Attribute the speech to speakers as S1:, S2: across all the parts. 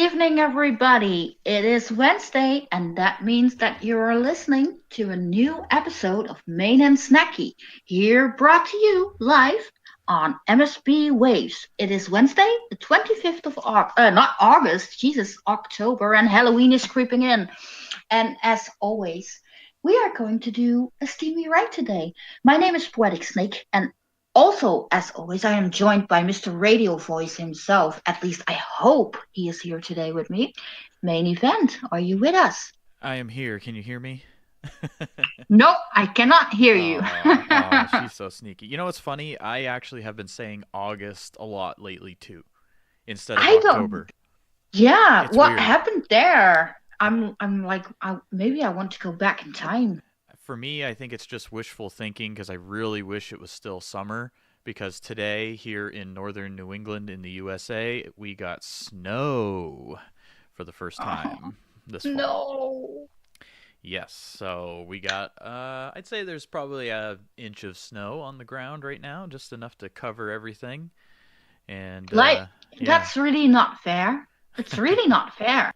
S1: evening, everybody. It is Wednesday, and that means that you are listening to a new episode of Ma1ne Snekky, here brought to you live on MSP Waves. It is Wednesday, the 25th of not August, Jesus, October, and Halloween is creeping in. And as always, we are going to do a steamy ride today. My name is Poetic Snake, and also, as always, I am joined by Mr. Radio Voice himself. At least I hope he is here today with me. Main event, are you with us?
S2: I am here. Can you hear me?
S1: No, I cannot hear you.
S2: She's so sneaky. You know what's funny? I actually have been saying August a lot lately too, instead of
S1: I don't.
S2: October.
S1: Yeah,
S2: It's
S1: what
S2: weird.
S1: happened there? I'm like, maybe I want to go back in time.
S2: For me, I think it's just wishful thinking because I really wish it was still summer. Because today, here in northern New England in the USA, we got snow for the first
S1: Oh,
S2: time this fall.
S1: no.
S2: Yes, so we got, I'd say there's probably a inch of snow on the ground right now, just enough to cover everything. And,
S1: Like,
S2: yeah.
S1: that's really not fair. It's really not fair.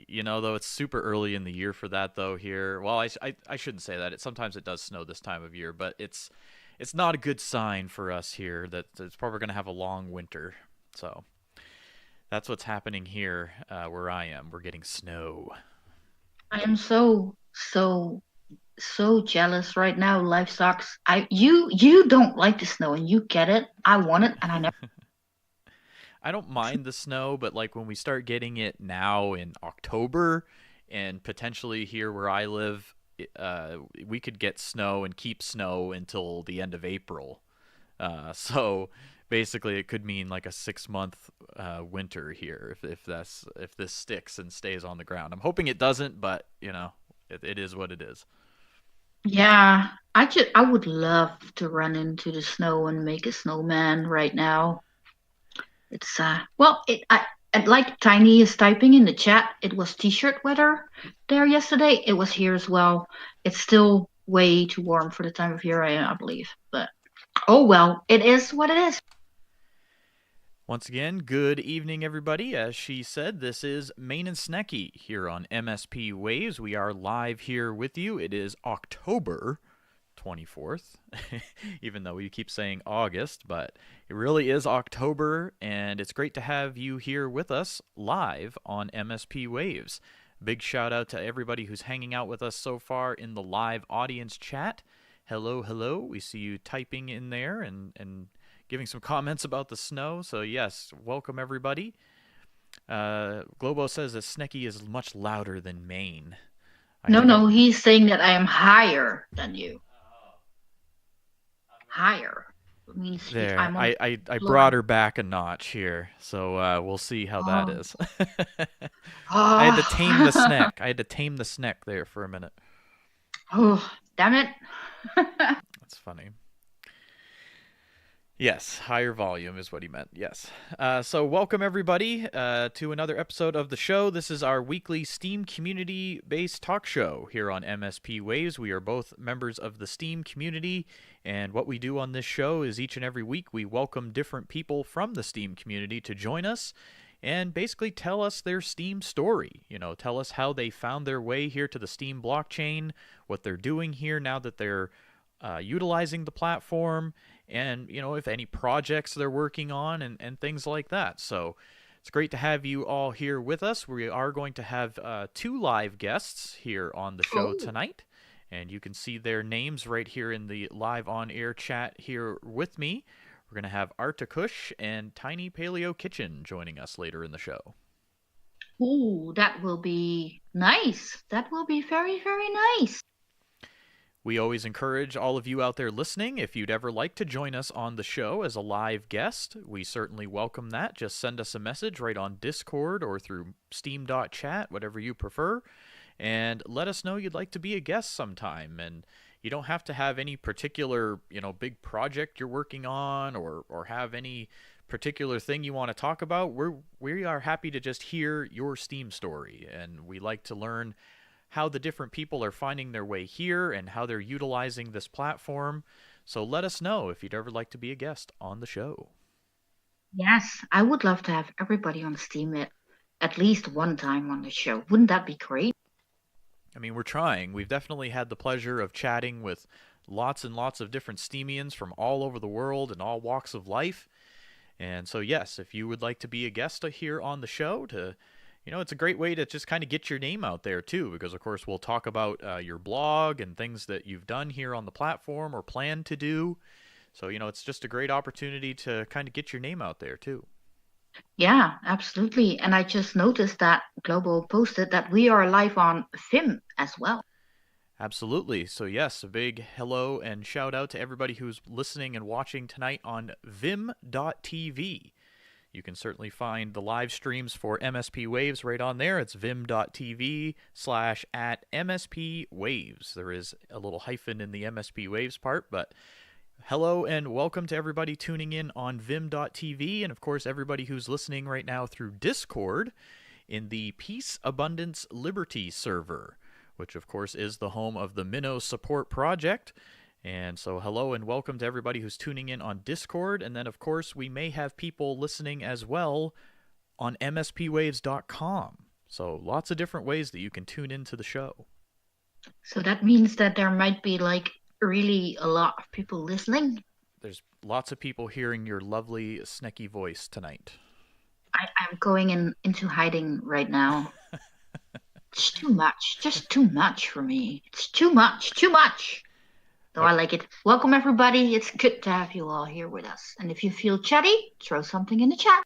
S2: Though it's super early in the year for that, though, here. Well, I shouldn't say that. Sometimes it does snow this time of year, but it's not a good sign for us here that it's probably going to have a long winter. So that's what's happening here where I am. We're getting snow.
S1: I am so jealous right now. Life sucks. You don't like the snow and you get it. I want it and I never.
S2: I don't mind the snow, but like when we start getting it now in October and potentially here where I live, we could get snow and keep snow until the end of April. So basically, it could mean like a 6 month winter here if this sticks and stays on the ground. I'm hoping it doesn't, but it is what it is.
S1: Yeah, I would love to run into the snow and make a snowman right now. It's well, it like Tiny is typing in the chat. It was t-shirt weather there yesterday. It was here as well. It's still way too warm for the time of year, I believe. But oh well, it is what it is.
S2: Once again, good evening, everybody. As she said, this is Ma1ne Snekky here on MSP Waves. We are live here with you. It is October 24th, even though we keep saying August, but it really is October, and it's great to have you here with us live on MSP Waves. Big shout out to everybody who's hanging out with us so far in the live audience chat. Hello, hello. We see you typing in there and giving some comments about the snow. So, yes, welcome everybody. Globo says that Snekky is much louder than Maine. I
S1: No,
S2: think I.
S1: no, he's saying that I am higher than you. Higher. It means
S2: There,
S1: I'm on
S2: I
S1: the floor.
S2: brought her back a notch here, so we'll see how that
S1: Oh,
S2: is. I had to tame the
S1: oh,
S2: snack. I had to tame the snack there for a minute.
S1: oh, damn it.
S2: That's funny. Yes, higher volume is what he meant. Yes. So, welcome everybody to another episode of the show. This is our weekly Steem community based talk show here on MSP Waves. We are both members of the Steem community, and what we do on this show is each and every week we welcome different people from the Steem community to join us and basically tell us their Steem story. Tell us how they found their way here to the Steem blockchain, what they're doing here now that they're utilizing the platform, and if any projects they're working on and things like that. So it's great to have you all here with us. We are going to have two live guests here on the show
S1: Oh,
S2: tonight, and you can see their names right here in the live on air chat here with me. We're going to have Artakush and Tiny Paleo Kitchen joining us later in the show.
S1: ooh, that will be nice. That will be very, very nice.
S2: We always encourage all of you out there listening, if you'd ever like to join us on the show as a live guest, we certainly welcome that. Just send us a message right on Discord or through steam.chat, whatever you prefer, and let us know you'd like to be a guest sometime. And you don't have to have any particular, big project you're working on or have any particular thing you want to talk about. We are happy to just hear your Steam story, and we like to learn how the different people are finding their way here and how they're utilizing this platform. So let us know if you'd ever like to be a guest on the show.
S1: Yes, I would love to have everybody on STEEMIT. at least one time on the show. Wouldn't that be great?
S2: I mean, we're trying. We've definitely had the pleasure of chatting with lots and lots of different Steemians from all over the world and all walks of life. And so, yes, if you would like to be a guest here on the show, it's a great way to just kind of get your name out there too, because of course we'll talk about your blog and things that you've done here on the platform or plan to do. So, it's just a great opportunity to kind of get your name out there too.
S1: Yeah, absolutely. And I just noticed that Global posted that we are live on Vim as well.
S2: Absolutely. So, yes, a big hello and shout out to everybody who's listening and watching tonight on vim.tv. You can certainly find the live streams for MSP Waves right on there. It's vim.tv/@MSPWaves. There is a little hyphen in the MSP Waves part, but hello and welcome to everybody tuning in on vim.tv, and of course everybody who's listening right now through Discord in the Peace, Abundance, Liberty server, which of course is the home of the Minnow Support Project. And so hello and welcome to everybody who's tuning in on Discord. And then, of course, we may have people listening as well on MSPWaves.com. So lots of different ways that you can tune into the show.
S1: So that means that there might be really a lot of people listening.
S2: There's lots of people hearing your lovely Snekky voice tonight.
S1: I'm going into hiding right now. It's too much. Just too much for me. It's too much. Too much. So I like it. Welcome, everybody. It's good to have you all here with us. And if you feel chatty, throw something in the chat.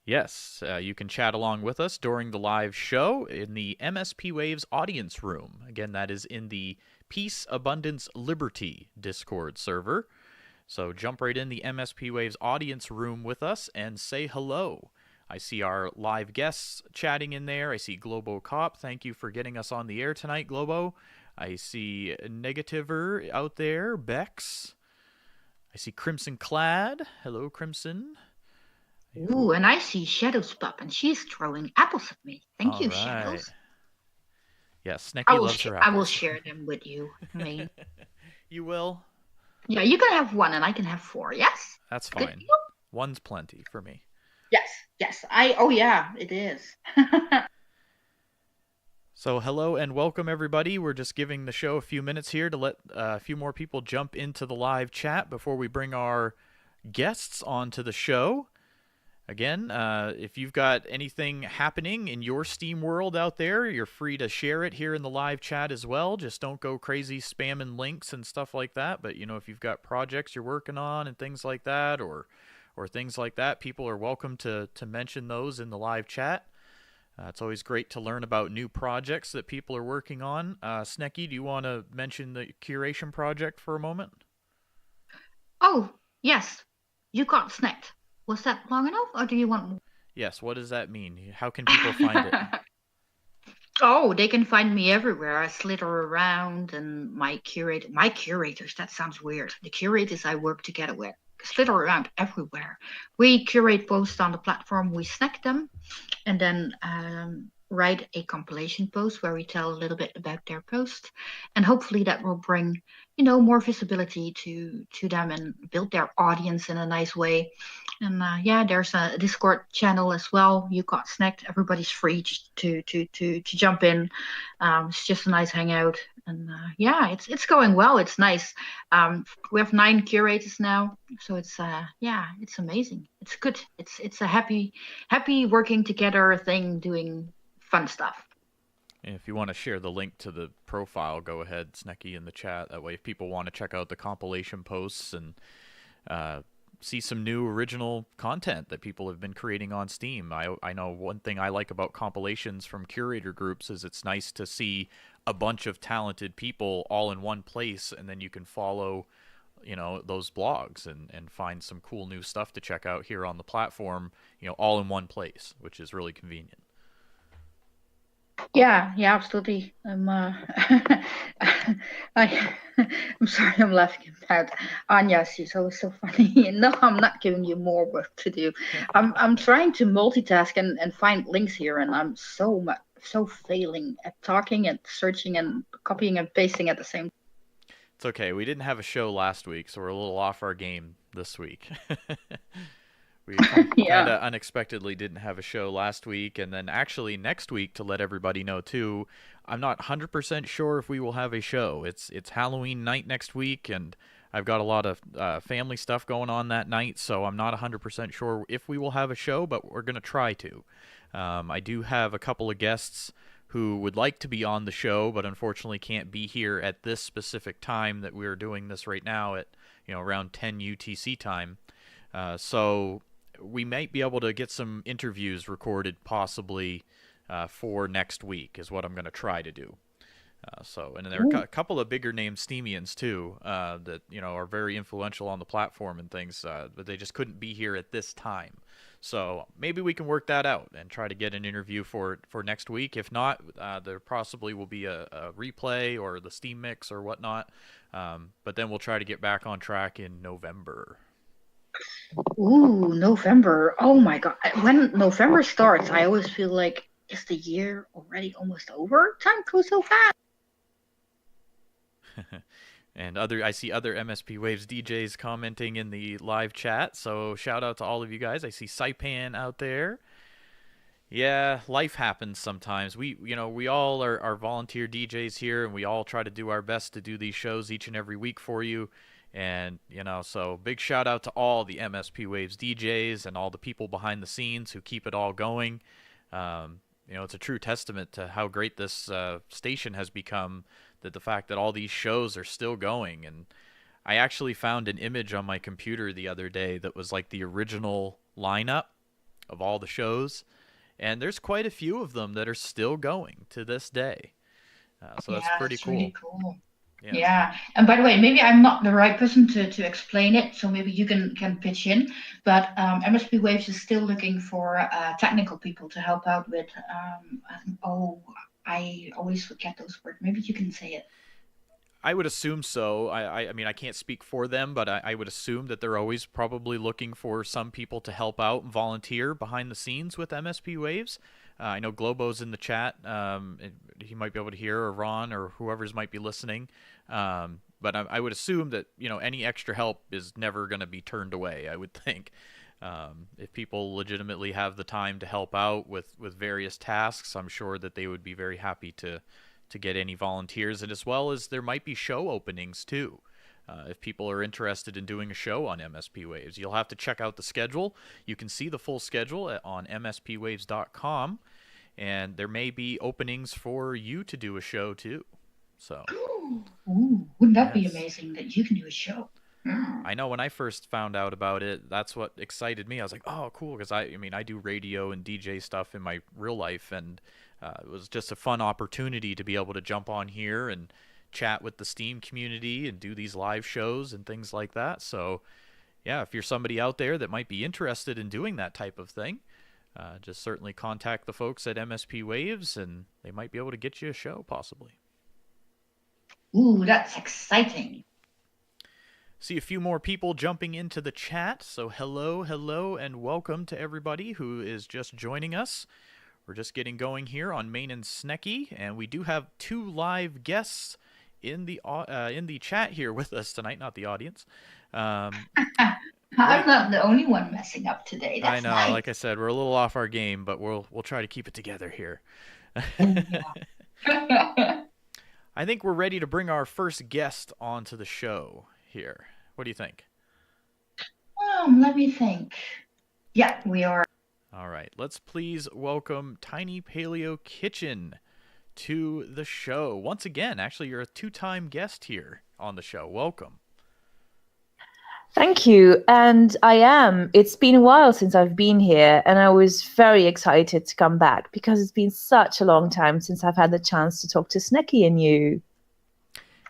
S2: Yes, you can chat along with us during the live show in the MSP Waves audience room. Again, that is in the Peace, Abundance, Liberty Discord server. So jump right in the MSP Waves audience room with us and say hello. I see our live guests chatting in there. I see Globo Cop. Thank you for getting us on the air tonight, Globo. I see Negativer out there, Bex. I see Crimson Clad. Hello, Crimson.
S1: Ooh, and I see Shadows Pup, and she's throwing apples at me. Thank you, Shadows.
S2: Yes, Snekky loves her apples.
S1: I will share them with you.
S2: You will?
S1: Yeah, you can have one, and I can have 4. Yes?
S2: That's fine. One's plenty for me.
S1: Yes. Oh, yeah, it is.
S2: So hello and welcome, everybody. We're just giving the show a few minutes here to let a few more people jump into the live chat before we bring our guests onto the show. Again, if you've got anything happening in your Steam world out there, you're free to share it here in the live chat as well. Just don't go crazy spamming links and stuff like that. But, if you've got projects you're working on and things like that, or things like that, people are welcome to mention those in the live chat. It's always great to learn about new projects that people are working on. Snekky, do you want to mention the curation project for a moment?
S1: Oh, yes. You got snacked. Was that long enough, or do you want more?
S2: Yes, what does that mean? How can people find it?
S1: Oh, they can find me everywhere. I slither around, and my curators, that sounds weird. The curators I work together with slither around everywhere. We curate posts on the platform, we snack them, and then write a compilation post where we tell a little bit about their post, and hopefully that will bring more visibility to them and build their audience in a nice way. And there's a Discord channel as well. You got snacked. Everybody's free to jump in. It's just a nice hangout, and it's going well. It's nice. We have 9 curators now, so it's it's amazing. It's good. It's a happy working together thing, doing fun stuff.
S2: And if you want to share the link to the profile, go ahead, Snekky, in the chat. That way, if people want to check out the compilation posts and see some new original content that people have been creating on Steam. I know one thing I like about compilations from curator groups is it's nice to see a bunch of talented people all in one place, and then you can follow those blogs and find some cool new stuff to check out here on the platform, all in one place, which is really convenient.
S1: Yeah, absolutely. I'm sorry, I'm laughing about Anya. She's always so funny. No, I'm not giving you more work to do. I'm trying to multitask and find links here, and I'm so failing at talking and searching and copying and pasting at the same time.
S2: It's okay. We didn't have a show last week, so we're a little off our game this week. We kind
S1: Yeah.
S2: of unexpectedly didn't have a show last week, and then actually next week, to let everybody know too, I'm not 100% sure if we will have a show. It's Halloween night next week, and I've got a lot of family stuff going on that night, so I'm not 100% sure if we will have a show, but we're gonna try to. I do have a couple of guests who would like to be on the show, but unfortunately can't be here at this specific time that we're doing this right now at around 10 UTC time. So we might be able to get some interviews recorded possibly for next week is what I'm going to try to do. And there are a couple of bigger name Steemians too that are very influential on the platform and things, but they just couldn't be here at this time. So maybe we can work that out and try to get an interview for next week. If not, there possibly will be a replay or the Steam mix or whatnot. But then we'll try to get back on track in November.
S1: Ooh, November. Oh my God. When November starts, I always feel like, is the year already almost over? Time goes so fast.
S2: And I see other MSPWaves DJs commenting in the live chat, so shout out to all of you guys. I see Saipan out there. Yeah, life happens sometimes. We all are volunteer DJs here, and we all try to do our best to do these shows each and every week for you. And, so big shout out to all the MSPWaves DJs and all the people behind the scenes who keep it all going. It's a true testament to how great this station has become, that the fact that all these shows are still going. And I actually found an image on my computer the other day that was like the original lineup of all the shows. And there's quite a few of them that are still going to this day. So that's pretty cool.
S1: Really cool. Yeah. And by the way, maybe I'm not the right person to explain it, so maybe you can pitch in. But MSPWaves is still looking for technical people to help out with. I always forget those words. Maybe you can say it.
S2: I would assume so. I mean, I can't speak for them, but I would assume that they're always probably looking for some people to help out and volunteer behind the scenes with MSPWaves. I know Globo's in the chat. He might be able to hear, or Ron, or whoever's might be listening. But I would assume that any extra help is never going to be turned away, I would think. If people legitimately have the time to help out with various tasks, I'm sure that they would be very happy to get any volunteers, and as well as there might be show openings too. If people are interested in doing a show on MSPWaves, you'll have to check out the schedule. You can see the full schedule on mspwaves.com, and there may be openings for you to do a show too. So,
S1: wouldn't that be amazing that you can do a show?
S2: I know when I first found out about it, that's what excited me. I was like, oh, cool, because I do radio and DJ stuff in my real life, and it was just a fun opportunity to be able to jump on here and chat with the Steem community and do these live shows and things like that. So, yeah, if you're somebody out there that might be interested in doing that type of thing, just certainly contact the folks at MSPWaves, and they might be able to get you a show, possibly.
S1: Ooh, that's exciting.
S2: See a few more people jumping into the chat. So hello, and welcome to everybody who is just joining us. We're just getting going here on Ma1ne Snekky, and we do have 2 live guests in the chat here with us tonight, not the audience.
S1: I'm not the only one messing up today. That's
S2: I know,
S1: nice.
S2: like I said, we're a little off our game, but we'll try to keep it together here. I think we're ready to bring our first guest onto the show here. What do you think?
S1: Let me think. Yeah, we are.
S2: All right, let's please welcome Tiny Paleo Kitchen to the show. Once again, actually, you're a 2-time guest here on the show. Welcome.
S3: Thank you, and I am. It's been a while since I've been here, and I was very excited to come back because it's been such a long time since I've had the chance to talk to Snekky and you.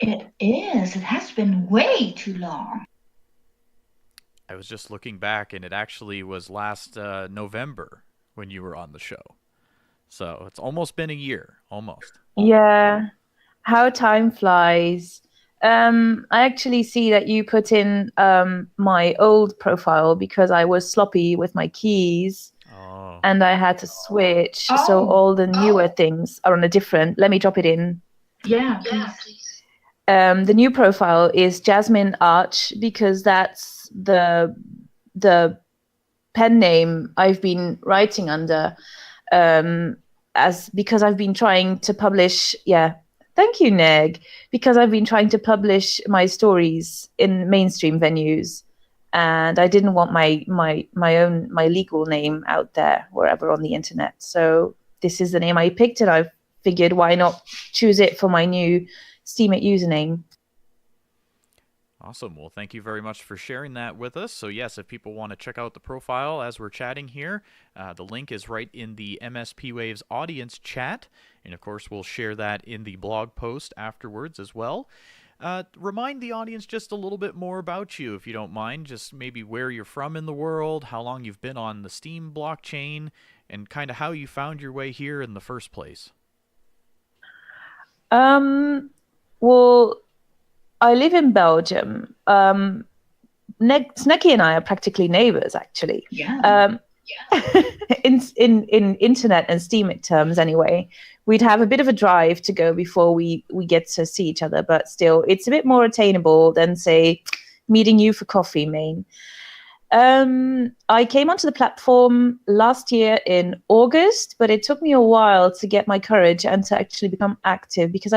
S1: It is. It has been way too long.
S2: I was just looking back, and it actually was last November when you were on the show. So it's almost been a year, almost.
S3: Yeah, how time flies. I actually see that you put in my old profile because I was sloppy with my keys.
S2: Oh.
S3: And I had to switch. So all the newer things are on a different. Let me drop it in.
S1: Yeah, please.
S3: The new profile is Jasmine Arch because that's the pen name I've been writing under, because I've been trying to publish. Yeah, thank you, Neg. Because I've been trying to publish my stories in mainstream venues, and I didn't want my legal name out there wherever on the internet. So this is the name I picked, and I figured why not choose it for my new STEEMIT username.
S2: Awesome. Well, thank you very much for sharing that with us. So yes, if people want to check out the profile as we're chatting here, the link is right in the MSPWaves audience chat. And of course, we'll share that in the blog post afterwards as well. Remind the audience just a little bit more about you, if you don't mind, just maybe where you're from in the world, how long you've been on the Steem blockchain, and kind of how you found your way here in the first place.
S3: Well, I live in Belgium. Snekky and I are practically neighbors, actually.
S1: Yeah.
S3: in internet and STEEMIT terms, anyway. We'd have a bit of a drive to go before we get to see each other, but still, it's a bit more attainable than, say, meeting you for coffee, Maine. I came onto the platform last year in August, but it took me a while to get my courage and to actually become active, because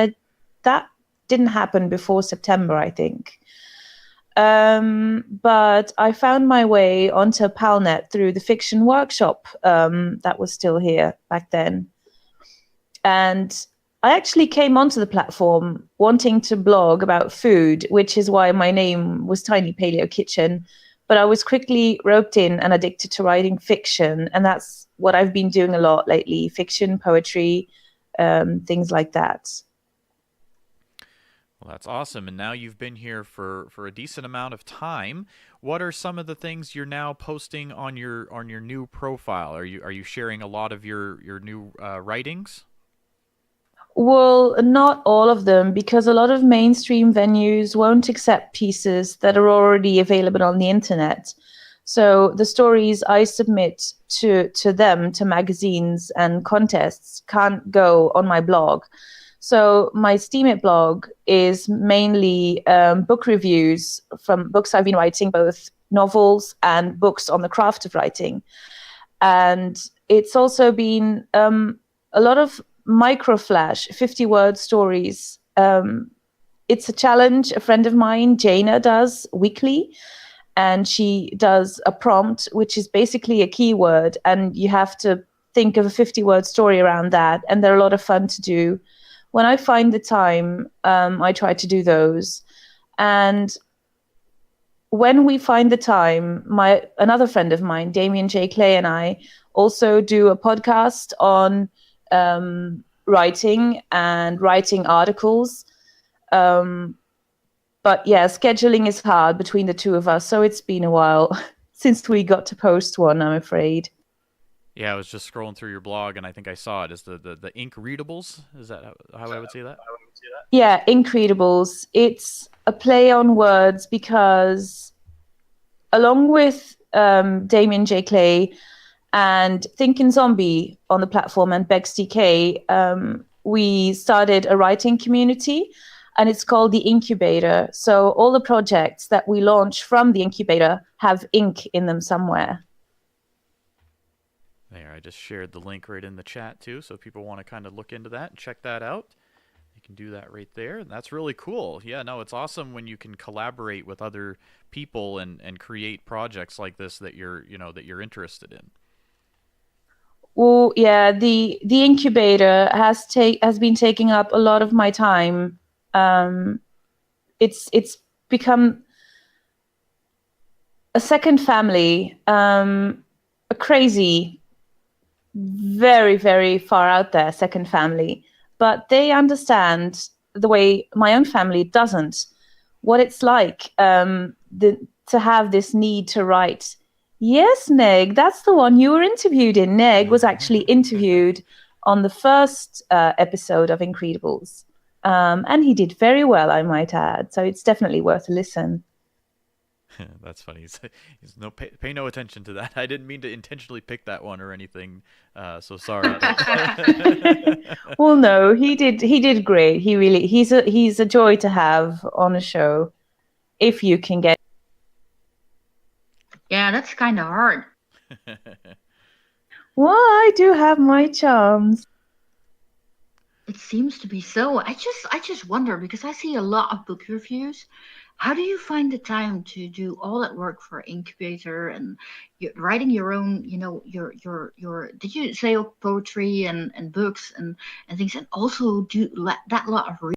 S3: that didn't happen before September, I think. But I found my way onto Palnet through the fiction workshop that was still here back then. And I actually came onto the platform wanting to blog about food, which is why my name was Tiny Paleo Kitchen. But I was quickly roped in and addicted to writing fiction. And that's what I've been doing a lot lately: fiction, poetry, things like that.
S2: Well, that's awesome. And now you've been here for a decent amount of time. What are some of the things you're now posting on your new profile? Are you sharing a lot of your new writings?
S3: Well, not all of them, because a lot of mainstream venues won't accept pieces that are already available on the internet. So the stories I submit to them, to magazines and contests, can't go on my blog. So my STEEMIT blog is mainly book reviews from books I've been writing, both novels and books on the craft of writing. And it's also been a lot of microflash 50-word stories. It's a challenge a friend of mine, Jana, does weekly. And she does a prompt, which is basically a keyword. And you have to think of a 50-word story around that. And they're a lot of fun to do. When I find the time, I try to do those. And when we find the time, another friend of mine, Damien J. Clay, and I also do a podcast on writing and writing articles. But yeah, scheduling is hard between the two of us. So it's been a while since we got to post one, I'm afraid.
S2: Yeah, I was just scrolling through your blog, and I think I saw it as the ink readables. Is that how I would say that?
S3: Yeah, ink readables. It's a play on words, because along with Damien J. Clay and Thinkin' Zombie on the platform and Bex DK, we started a writing community, and it's called the Incubator. So all the projects that we launch from the Incubator have ink in them somewhere.
S2: There, I just shared the link right in the chat too, so if people want to kind of look into that and check that out, you can do that right there. And that's really cool. Yeah, no, it's awesome when you can collaborate with other people and create projects like this that you're interested in.
S3: Well, yeah, the Incubator has been taking up a lot of my time. It's become a second family, a crazy, very, very far out there second family, but they understand the way my own family doesn't, what it's like to have this need to write. Yes, Neg, that's the one you were interviewed in. Neg was actually interviewed on the first episode of Incredibles, and he did very well, I might add, so it's definitely worth a listen.
S2: That's funny. He's pay no attention to that. I didn't mean to intentionally pick that one or anything. So sorry.
S3: Well, no, he did great. He's a joy to have on a show, if you can get.
S1: Yeah, that's kind of hard.
S3: Well, I do have my charms.
S1: It seems to be so. I just wonder because I see a lot of book reviews. How do you find the time to do all that work for incubator and writing your own, your did you say poetry and books and things and also do that lot of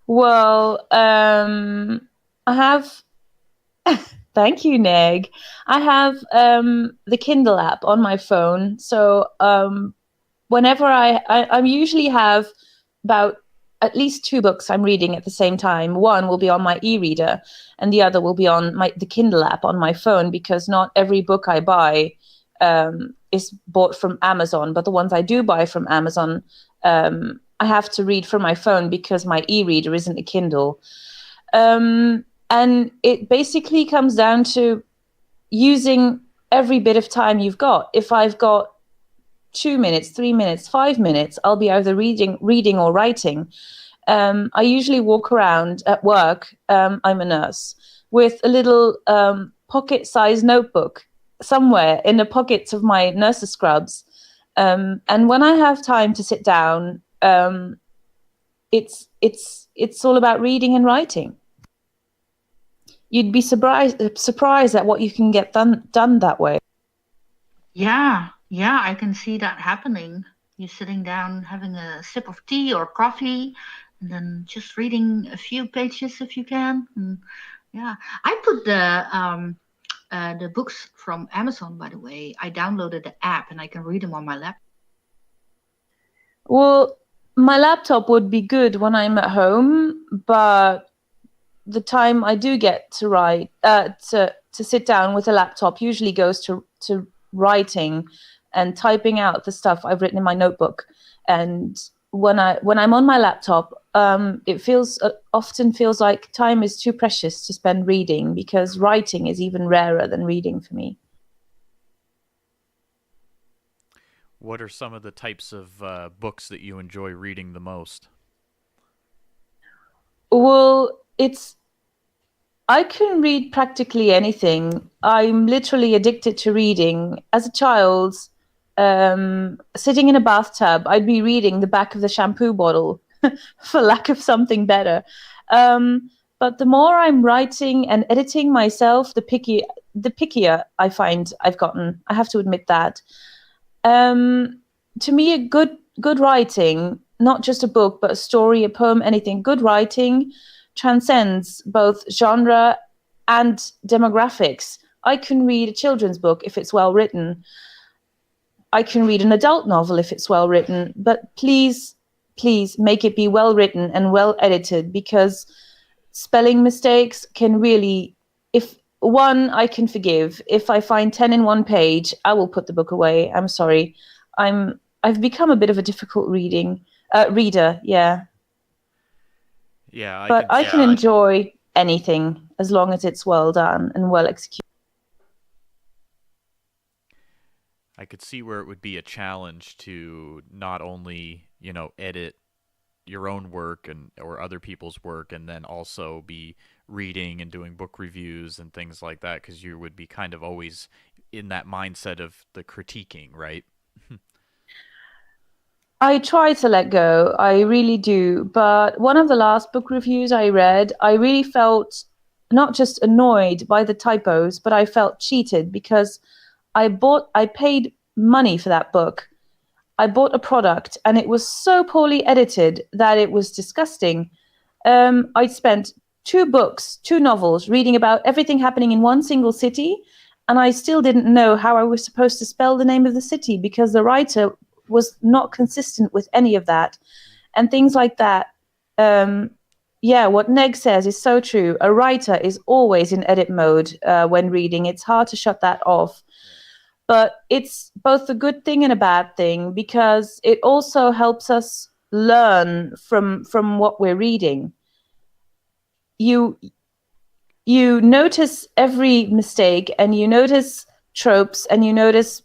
S3: Well, I have. Thank you, Neg. I have the Kindle app on my phone, so whenever I usually have about at least 2 books I'm reading at the same time. One will be on my e-reader, and the other will be on the Kindle app on my phone, because not every book I buy is bought from Amazon, but the ones I do buy from Amazon, I have to read from my phone because my e-reader isn't a Kindle. And it basically comes down to using every bit of time you've got. If I've got 2 minutes, 3 minutes, 5 minutes, I'll be either reading or writing. I usually walk around at work. I'm a nurse with a little pocket-sized notebook somewhere in the pockets of my nurse's scrubs. And when I have time to sit down, it's all about reading and writing. You'd be surprised at what you can get done that way.
S1: Yeah, I can see that happening. You're sitting down having a sip of tea or coffee, and then just reading a few pages if you can. And yeah, I put the books from Amazon, by the way. I downloaded the app and I can read them on my laptop.
S3: Well, my laptop would be good when I'm at home, but the time I do get to write, to sit down with a laptop, usually goes to writing and typing out the stuff I've written in my notebook. And when I'm on my laptop, it often feels like time is too precious to spend reading, because writing is even rarer than reading for me.
S2: What are some of the types of books that you enjoy reading the most?
S3: Well, I can read practically anything. I'm literally addicted to reading. As a child, sitting in a bathtub, I'd be reading the back of the shampoo bottle for lack of something better. But the more I'm writing and editing myself, the pickier I find I've gotten. I have to admit that. To me, a good writing, not just a book, but a story, a poem, anything, good writing transcends both genre and demographics. I can read a children's book if it's well written. I can read an adult novel if it's well written, but please make it be well written and well edited, because spelling mistakes can really, if one I can forgive, if I find 10 in one page, I will put the book away. I'm sorry. I've become a bit of a difficult reader, yeah.
S2: Yeah,
S3: but I can enjoy anything as long as it's well done and well executed.
S2: I could see where it would be a challenge to not only, edit your own work or other people's work, and then also be reading and doing book reviews and things like that, because you would be kind of always in that mindset of the critiquing, right?
S3: I try to let go, I really do. But one of the last book reviews I read, I really felt not just annoyed by the typos, but I felt cheated, because I paid money for that book. I bought a product and it was so poorly edited that it was disgusting. I spent 2 novels reading about everything happening in one single city, and I still didn't know how I was supposed to spell the name of the city, because the writer was not consistent with any of that, and things like that. Yeah, what Neg says is so true. A writer is always in edit mode when reading. It's hard to shut that off. But it's both a good thing and a bad thing, because it also helps us learn from what we're reading. You notice every mistake, and you notice tropes, and you notice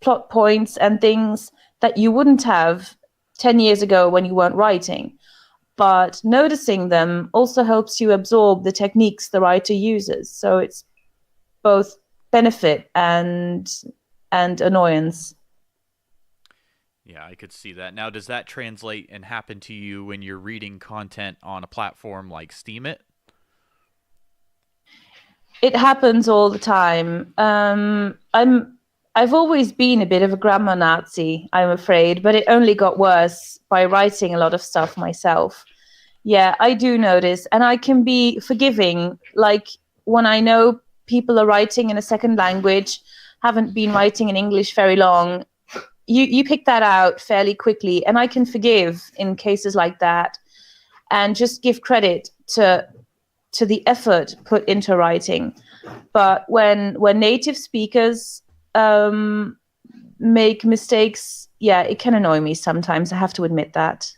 S3: plot points and things that you wouldn't have 10 years ago when you weren't writing. But noticing them also helps you absorb the techniques the writer uses. So it's both benefit and annoyance.
S2: Yeah, I could see that. Now, does that translate and happen to you when you're reading content on a platform like STEEMIT?
S3: It happens all the time. I've always been a bit of a grammar Nazi, I'm afraid, but it only got worse by writing a lot of stuff myself. Yeah, I do notice, and I can be forgiving. Like when I know people are writing in a second language, haven't been writing in English very long, you pick that out fairly quickly, and I can forgive in cases like that, and just give credit to the effort put into writing. But when native speakers make mistakes, yeah, it can annoy me sometimes. I have to admit that.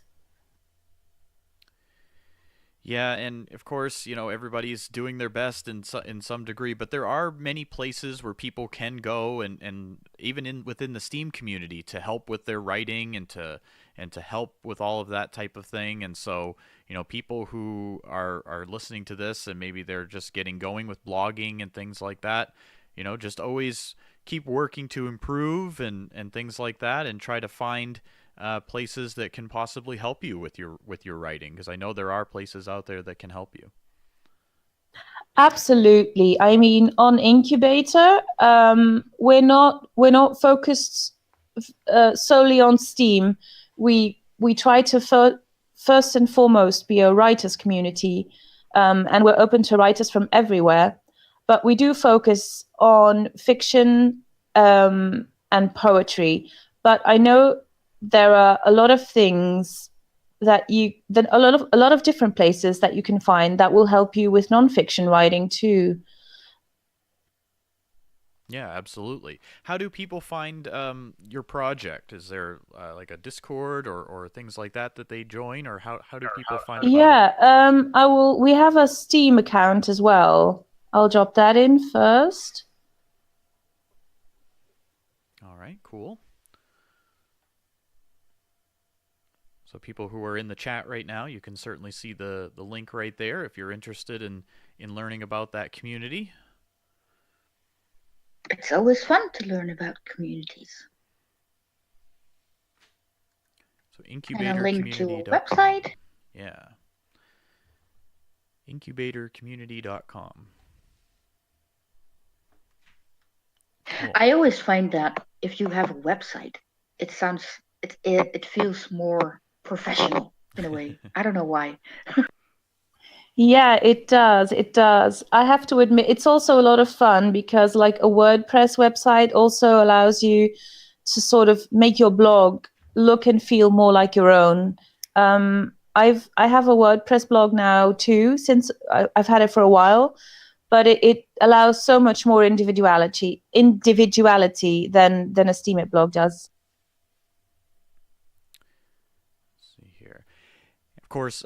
S2: Yeah, and of course, everybody's doing their best in some degree, but there are many places where people can go, and even within the STEAM community, to help with their writing and to help with all of that type of thing. And so, people who are listening to this and maybe they're just getting going with blogging and things like that, just always keep working to improve and things like that, and try to find places that can possibly help you with your writing, because I know there are places out there that can help you.
S3: Absolutely. I mean, on Incubator, we're not focused solely on STEAM. We try to first and foremost be a writers community, and we're open to writers from everywhere. But we do focus on fiction and poetry. But I know there are a lot of things that a lot of different places that you can find that will help you with nonfiction writing too.
S2: Yeah, absolutely. How do people find your project? Is there like a Discord or things like that they join, or how do people find about it?
S3: Yeah, we have a Steam account as well. I'll drop that in first.
S2: All right, cool. So people who are in the chat right now, you can certainly see the link right there if you're interested in learning about that community.
S1: It's always fun to learn about communities.
S2: So incubatorcommunity.com.
S1: And a link to a website.
S2: Yeah. Incubatorcommunity.com. Cool.
S1: I always find that if you have a website, it feels more professional in a way. I don't know why.
S3: Yeah, it does. It does. I have to admit, it's also a lot of fun because like a WordPress website also allows you to sort of make your blog look and feel more like your own. I have a WordPress blog now too, since I've had it for a while, but it allows so much more individuality than a STEEMIT blog does.
S2: Of course,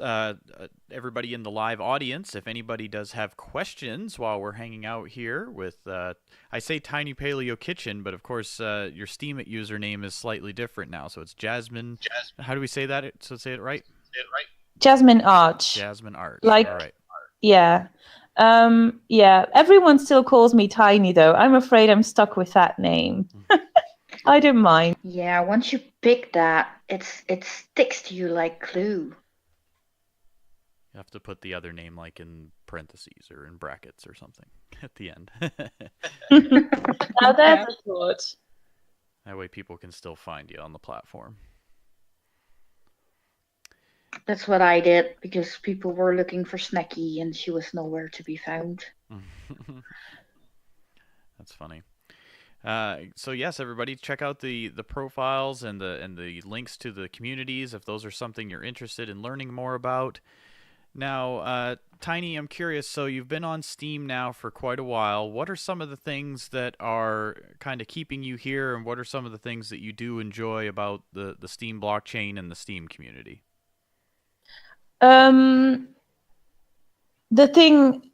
S2: everybody in the live audience, if anybody does have questions while we're hanging out here with, I say Tiny Paleo Kitchen, but of course your STEEMIT username is slightly different now. So it's Jasmine. How do we say that? So say it right?
S3: Jasmine Arch.
S2: Jasmine Arch.
S3: Like,
S2: all right.
S3: Yeah. Yeah. Everyone still calls me Tiny, though. I'm afraid I'm stuck with that name. I don't mind.
S1: Yeah, once you pick that, it sticks to you like glue.
S2: You have to put the other name like in parentheses or in brackets or something at the end.
S3: Now that's a thought.
S2: That way people can still find you on the platform.
S1: That's what I did, because people were looking for Snekky and she was nowhere to be found.
S2: That's funny. So yes, everybody, check out the profiles and the links to the communities if those are something you're interested in learning more about. Now, Tiny, I'm curious, so you've been on Steem now for quite a while. What are some of the things that are kind of keeping you here, and what are some of the things that you do enjoy about the Steem blockchain and the Steem community?
S3: The thing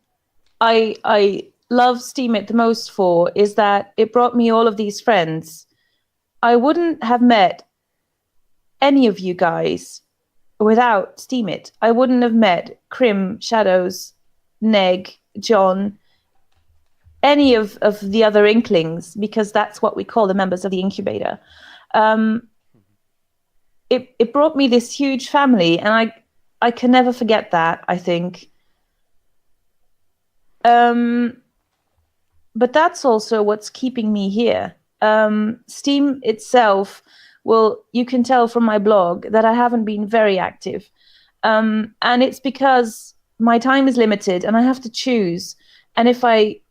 S3: I love STEEMIT the most for is that it brought me all of these friends. I wouldn't have met any of you guys without STEEMIT. I wouldn't have met Krim, Shadows, Neg, John, any of the other inklings, because that's what we call the members of the incubator. It brought me this huge family, and I can never forget that, I think. But that's also what's keeping me here. Steem itself, well, you can tell from my blog that I haven't been very active. And it's because my time is limited and I have to choose. And if I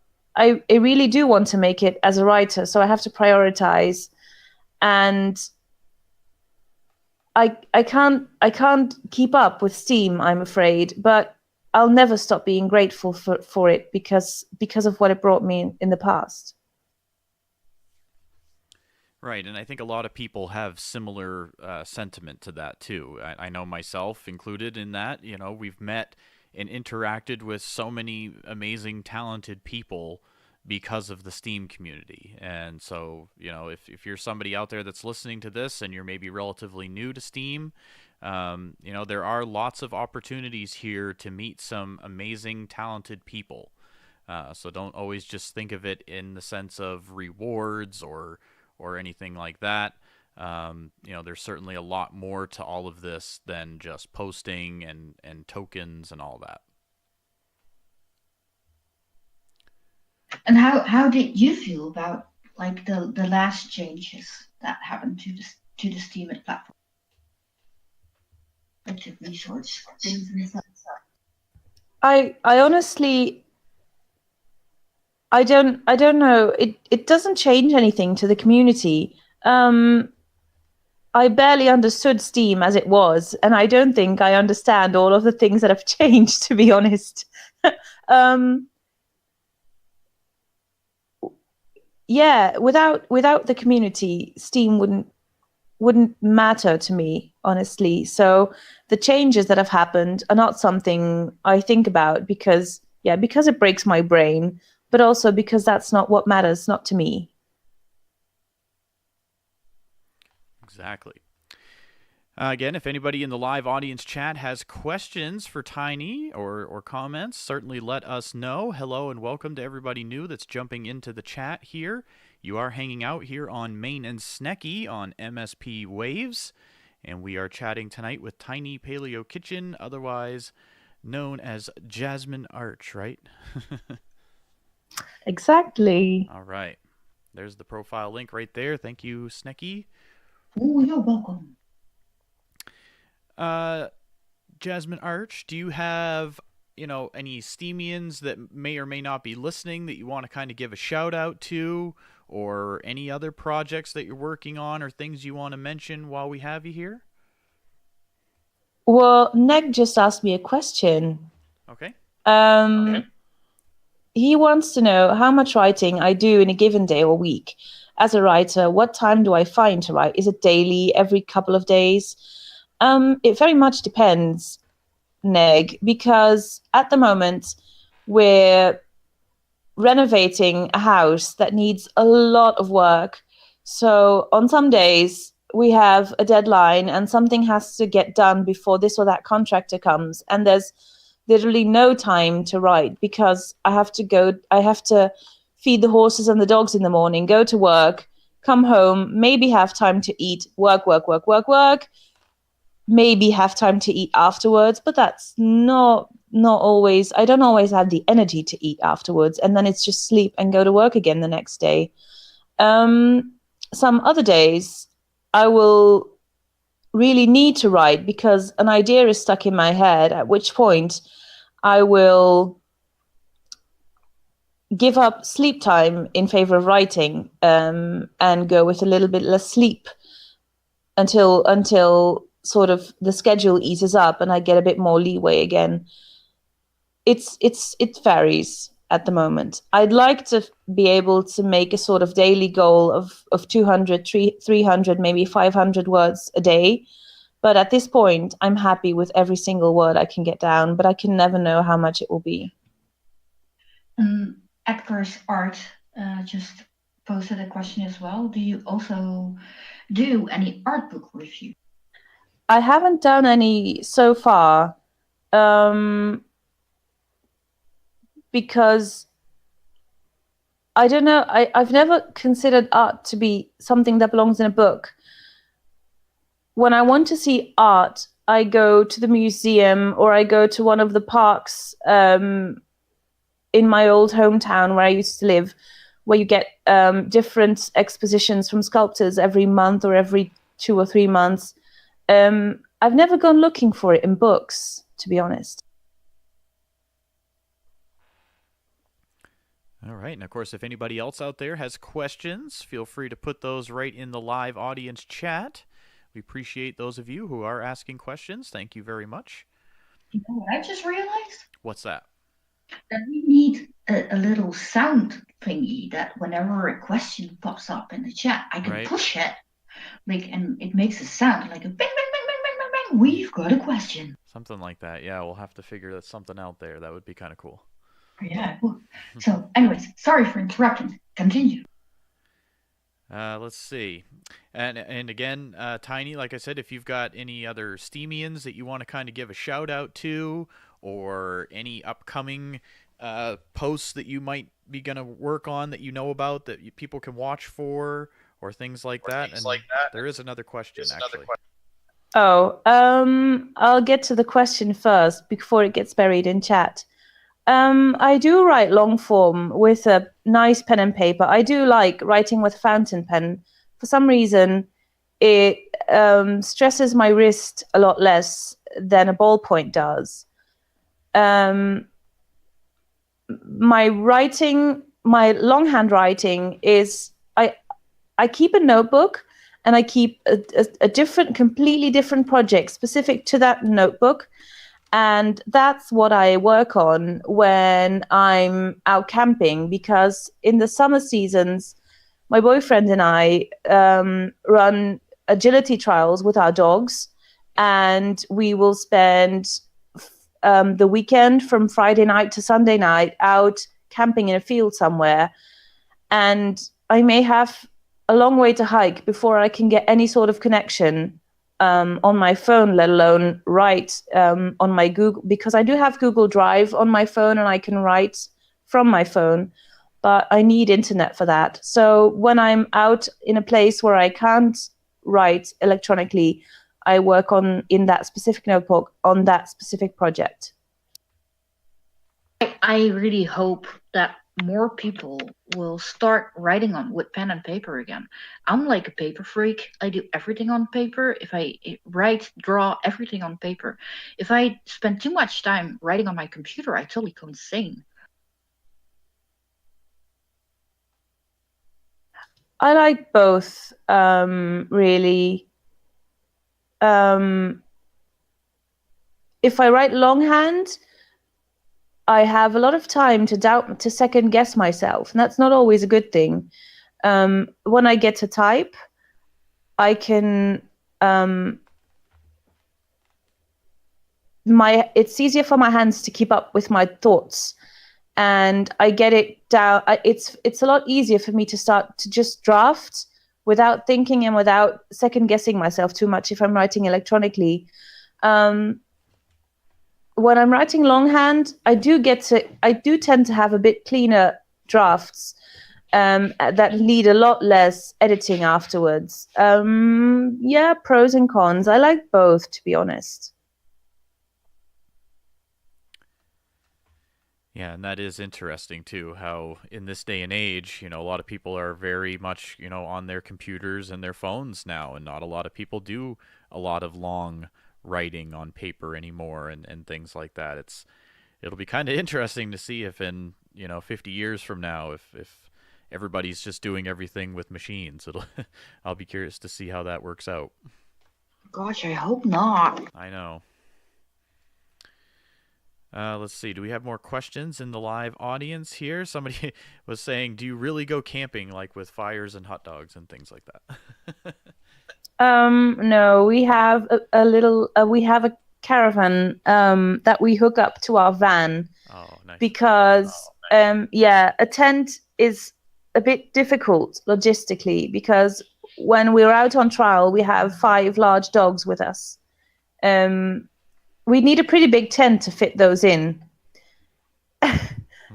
S3: really do want to make it as a writer, so I have to prioritize. And I can't keep up with Steem, I'm afraid, but I'll never stop being grateful for it because of what it brought me in the past.
S2: Right, and I think a lot of people have similar sentiment to that too. I know myself included in that. You know, we've met and interacted with so many amazing, talented people because of the Steem community. And so, you know, if you're somebody out there that's listening to this and you're maybe relatively new to Steem, you know, there are lots of opportunities here to meet some amazing, talented people. So don't always just think of it in the sense of rewards or anything like that. You know, there's certainly a lot more to all of this than just posting and tokens and all that.
S1: And how did you feel about like the last changes that happened to the STEEMIT platform? Like the resource things and stuff.
S3: I honestly, I don't know. It doesn't change anything to the community. I barely understood Steem as it was, and I don't think I understand all of the things that have changed, to be honest. Yeah, without the community, Steem wouldn't matter to me, honestly. So the changes that have happened are not something I think about because it breaks my brain, but also because that's not what matters, not to me.
S2: Exactly. Again, if anybody in the live audience chat has questions for Tiny or comments, certainly let us know. Hello and welcome to everybody new that's jumping into the chat here. You are hanging out here on Ma1ne Snekky on MSPWaves, and we are chatting tonight with Tiny Paleo Kitchen, otherwise known as Jasmine Arch, right?
S3: Exactly.
S2: All right. There's the profile link right there. Thank you, Snekky.
S1: Oh, you're welcome.
S2: Jasmine Arch, do you have, you know, any Steemians that may or may not be listening that you want to kind of give a shout out to, or any other projects that you're working on or things you want to mention while we have you here?
S3: Well, Neg just asked me a question.
S2: Okay.
S3: He wants to know how much writing I do in a given day or week. As a writer, what time do I find to write? Is it daily, every couple of days? It very much depends, Neg, because at the moment we're renovating a house that needs a lot of work. So on some days we have a deadline and something has to get done before this or that contractor comes, and there's literally no time to write because I have to feed the horses and the dogs in the morning, go to work, come home, maybe have time to eat, work, maybe have time to eat afterwards, but that's not always. I don't always have the energy to eat afterwards, and then it's just sleep and go to work again the next day. Some other days I will really need to write because an idea is stuck in my head, at which point I will give up sleep time in favor of writing, and go with a little bit less sleep until sort of the schedule eases up and I get a bit more leeway again. It varies at the moment. I'd like to be able to make a sort of daily goal of 200, 300, maybe 500 words a day. But at this point, I'm happy with every single word I can get down, but I can never know how much it will be.
S1: Edgar's Art just posted a question as well. Do you also do any art book review?
S3: I haven't done any so far, because I don't know. I've never considered art to be something that belongs in a book. When I want to see art, I go to the museum or I go to one of the parks in my old hometown where I used to live, where you get different expositions from sculptors every month or every 2 or 3 months. I've never gone looking for it in books, to be honest.
S2: All right. And of course, if anybody else out there has questions, feel free to put those right in the live audience chat. We appreciate those of you who are asking questions. Thank you very much.
S1: You know what I just realized?
S2: What's that?
S1: That we need a little sound thingy that whenever a question pops up in the chat, I can push it, and it makes a sound like a bing, bing, bing, bing, bing, bing, bing. We've got a question.
S2: Something like that. Yeah, we'll have to figure something out there. That would be kind of cool.
S1: Yeah. So, anyways, sorry for interrupting. Continue.
S2: Let's see. And again, Tiny, like I said, if you've got any other Steemians that you want to kind of give a shout out to, or any upcoming posts that you might be going to work on that you know about that people can watch for, or things like that. There is another question, actually.
S3: I'll get to the question first before it gets buried in chat. I do write long form with a nice pen and paper. I do like writing with fountain pen. For some reason, it stresses my wrist a lot less than a ballpoint does. My longhand writing is, I keep a notebook and I keep a completely different project specific to that notebook. And that's what I work on when I'm out camping, because in the summer seasons, my boyfriend and I run agility trials with our dogs, and we will spend the weekend from Friday night to Sunday night out camping in a field somewhere. And I may have a long way to hike before I can get any sort of connection on my phone, let alone write on my Google, because I do have Google Drive on my phone and I can write from my phone, but I need internet for that. So when I'm out in a place where I can't write electronically, I work in that specific notebook on that specific project.
S1: I really hope that more people will start writing with pen and paper again. I'm like a paper freak. I do everything on paper. If I write, draw, everything on paper. If I spend too much time writing on my computer, I totally go insane.
S3: I like both, really. If I write longhand, I have a lot of time to second guess myself, and that's not always a good thing. When I get to type, I can it's easier for my hands to keep up with my thoughts, and I get it down. It's a lot easier for me to start to just draft without thinking and without second guessing myself too much if I'm writing electronically. When I'm writing longhand, I do tend to have a bit cleaner drafts that need a lot less editing afterwards. Yeah, pros and cons. I like both, to be honest.
S2: Yeah, and that is interesting too, how in this day and age, a lot of people are very much, on their computers and their phones now, and not a lot of people do a lot of long writing on paper anymore and things like that. It'll be kind of interesting to see if in 50 years from now, if everybody's just doing everything with machines. I'll be curious to see how that works out.
S1: Gosh, I hope not.
S2: I know. Let's see. Do we have more questions in the live audience here? Somebody was saying, do you really go camping like with fires and hot dogs and things like that?
S3: No, we have we have a caravan that we hook up to our van.
S2: Oh, nice.
S3: Because a tent is a bit difficult logistically, because when we're out on trial, we have 5 large dogs with us. We need a pretty big tent to fit those in.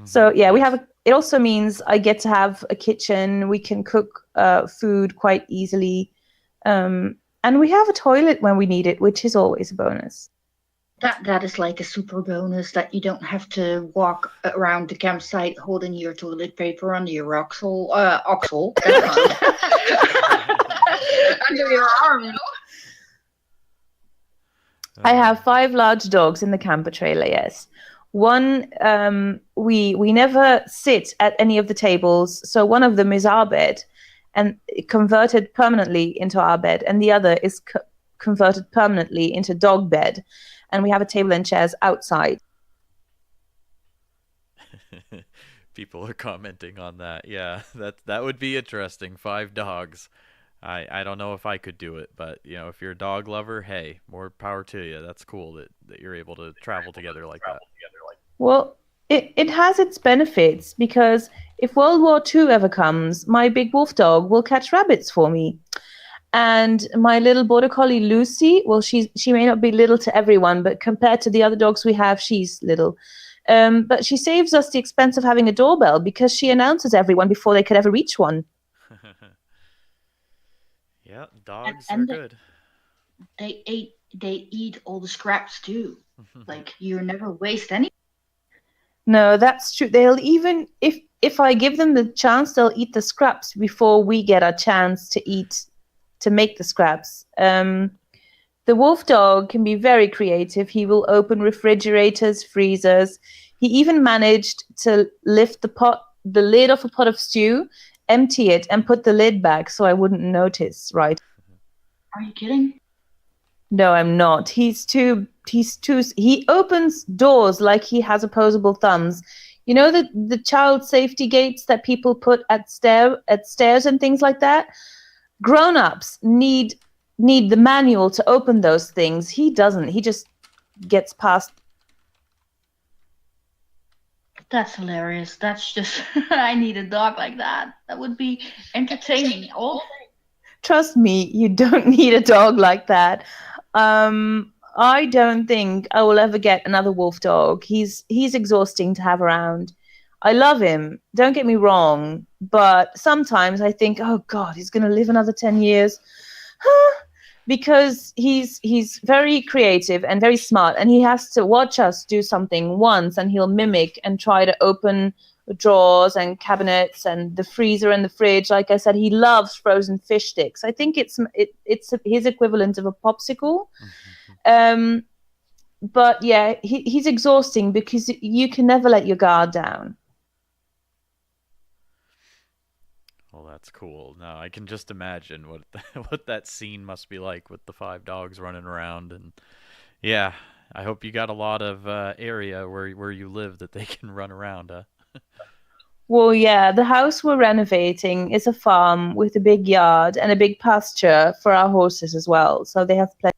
S3: So yeah, we have it also means I get to have a kitchen. We can cook food quite easily. And we have a toilet when we need it, which is always a bonus.
S1: That is like a super bonus that you don't have to walk around the campsite holding your toilet paper under your oxhole. Oxhole. Under your arm, you know?
S3: I have 5 large dogs in the camper trailer, yes. One, we never sit at any of the tables, so one of them is our bed and converted permanently into our bed, and the other is converted permanently into dog bed, and we have a table and chairs outside.
S2: People are commenting on that. Yeah, that would be interesting. 5 dogs. I don't know if I could do it, but if you're a dog lover, hey, more power to you. That's cool that you're able to travel together like that.
S3: Well, it has its benefits, because if World War II ever comes, my big wolf dog will catch rabbits for me. And my little border collie Lucy, well, she may not be little to everyone, but compared to the other dogs we have, she's little. But she saves us the expense of having a doorbell, because she announces everyone before they could ever reach one.
S2: Yeah, dogs are good.
S1: They eat all the scraps too. Like, you never waste any.
S3: No, that's true. They'll even, if I give them the chance, they'll eat the scraps before we get a chance to make the scraps. The wolf dog can be very creative. He will open refrigerators, freezers. He even managed to lift the lid off a pot of stew, empty it, and put the lid back so I wouldn't notice, right?
S1: Are you kidding?
S3: No, I'm not. He opens doors like he has opposable thumbs. You know the child safety gates that people put at stairs and things like that? Grown-ups need the manual to open those things. He doesn't. He just gets past.
S1: That's hilarious. That's just, I need a dog like that. That would be entertaining all day.
S3: Trust me, you don't need a dog like that. I don't think I will ever get another wolf dog. He's exhausting to have around. I love him, don't get me wrong, but sometimes I think, oh God, he's going to live another 10 years. Because he's very creative and very smart, and he has to watch us do something once, and he'll mimic and try to open drawers and cabinets and the freezer and the fridge. Like I said, he loves frozen fish sticks. I think it's his equivalent of a popsicle. But yeah, he's exhausting because you can never let your guard down.
S2: Well, that's cool. No, I can just imagine what that scene must be like with the 5 dogs running around. And yeah, I hope you got a lot of area where you live that they can run around, huh?
S3: Well, yeah, the house we're renovating is a farm with a big yard and a big pasture for our horses as well. So they have plenty.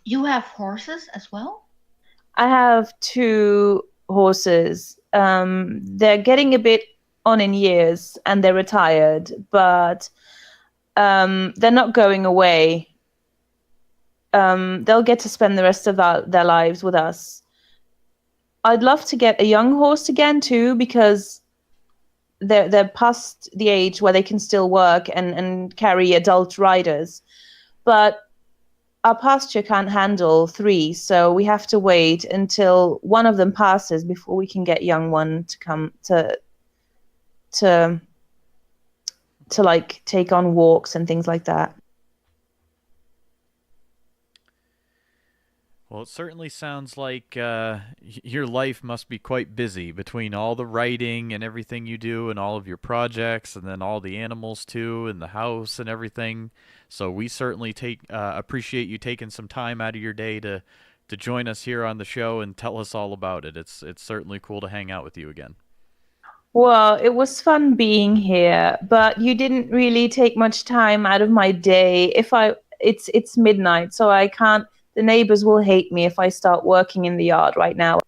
S1: You have horses as well?
S3: I have 2 horses. They're getting a bit on in years and they're retired, but they're not going away. They'll get to spend the rest of their lives with us. I'd love to get a young horse again too, because they're past the age where they can still work and carry adult riders. But our pasture can't handle 3, so we have to wait until one of them passes before we can get young one to come to like take on walks and things like that.
S2: Well, it certainly sounds like your life must be quite busy between all the writing and everything you do and all of your projects, and then all the animals too, and the house and everything. So we certainly appreciate you taking some time out of your day to join us here on the show and tell us all about it. It's certainly cool to hang out with you again.
S3: Well, it was fun being here, but you didn't really take much time out of my day. It's midnight, so I can't. The neighbors will hate me if I start working in the yard right now.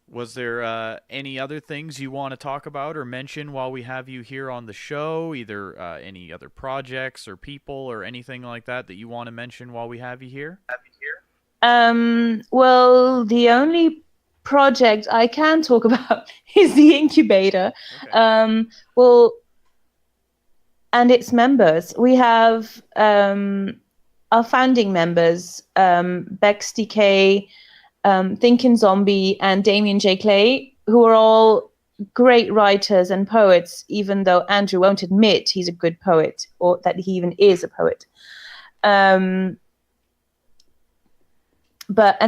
S2: Was there any other things you want to talk about or mention while we have you here on the show? Either any other projects or people or anything like that you want to mention while we have you here?
S3: Well, the only project I can talk about is the incubator.
S2: Okay.
S3: Well, and its members. We have our founding members, Bex DK, Thinking Zombie, and Damien J. Clay, who are all great writers and poets, even though Andrew won't admit he's a good poet or that he even is a poet. And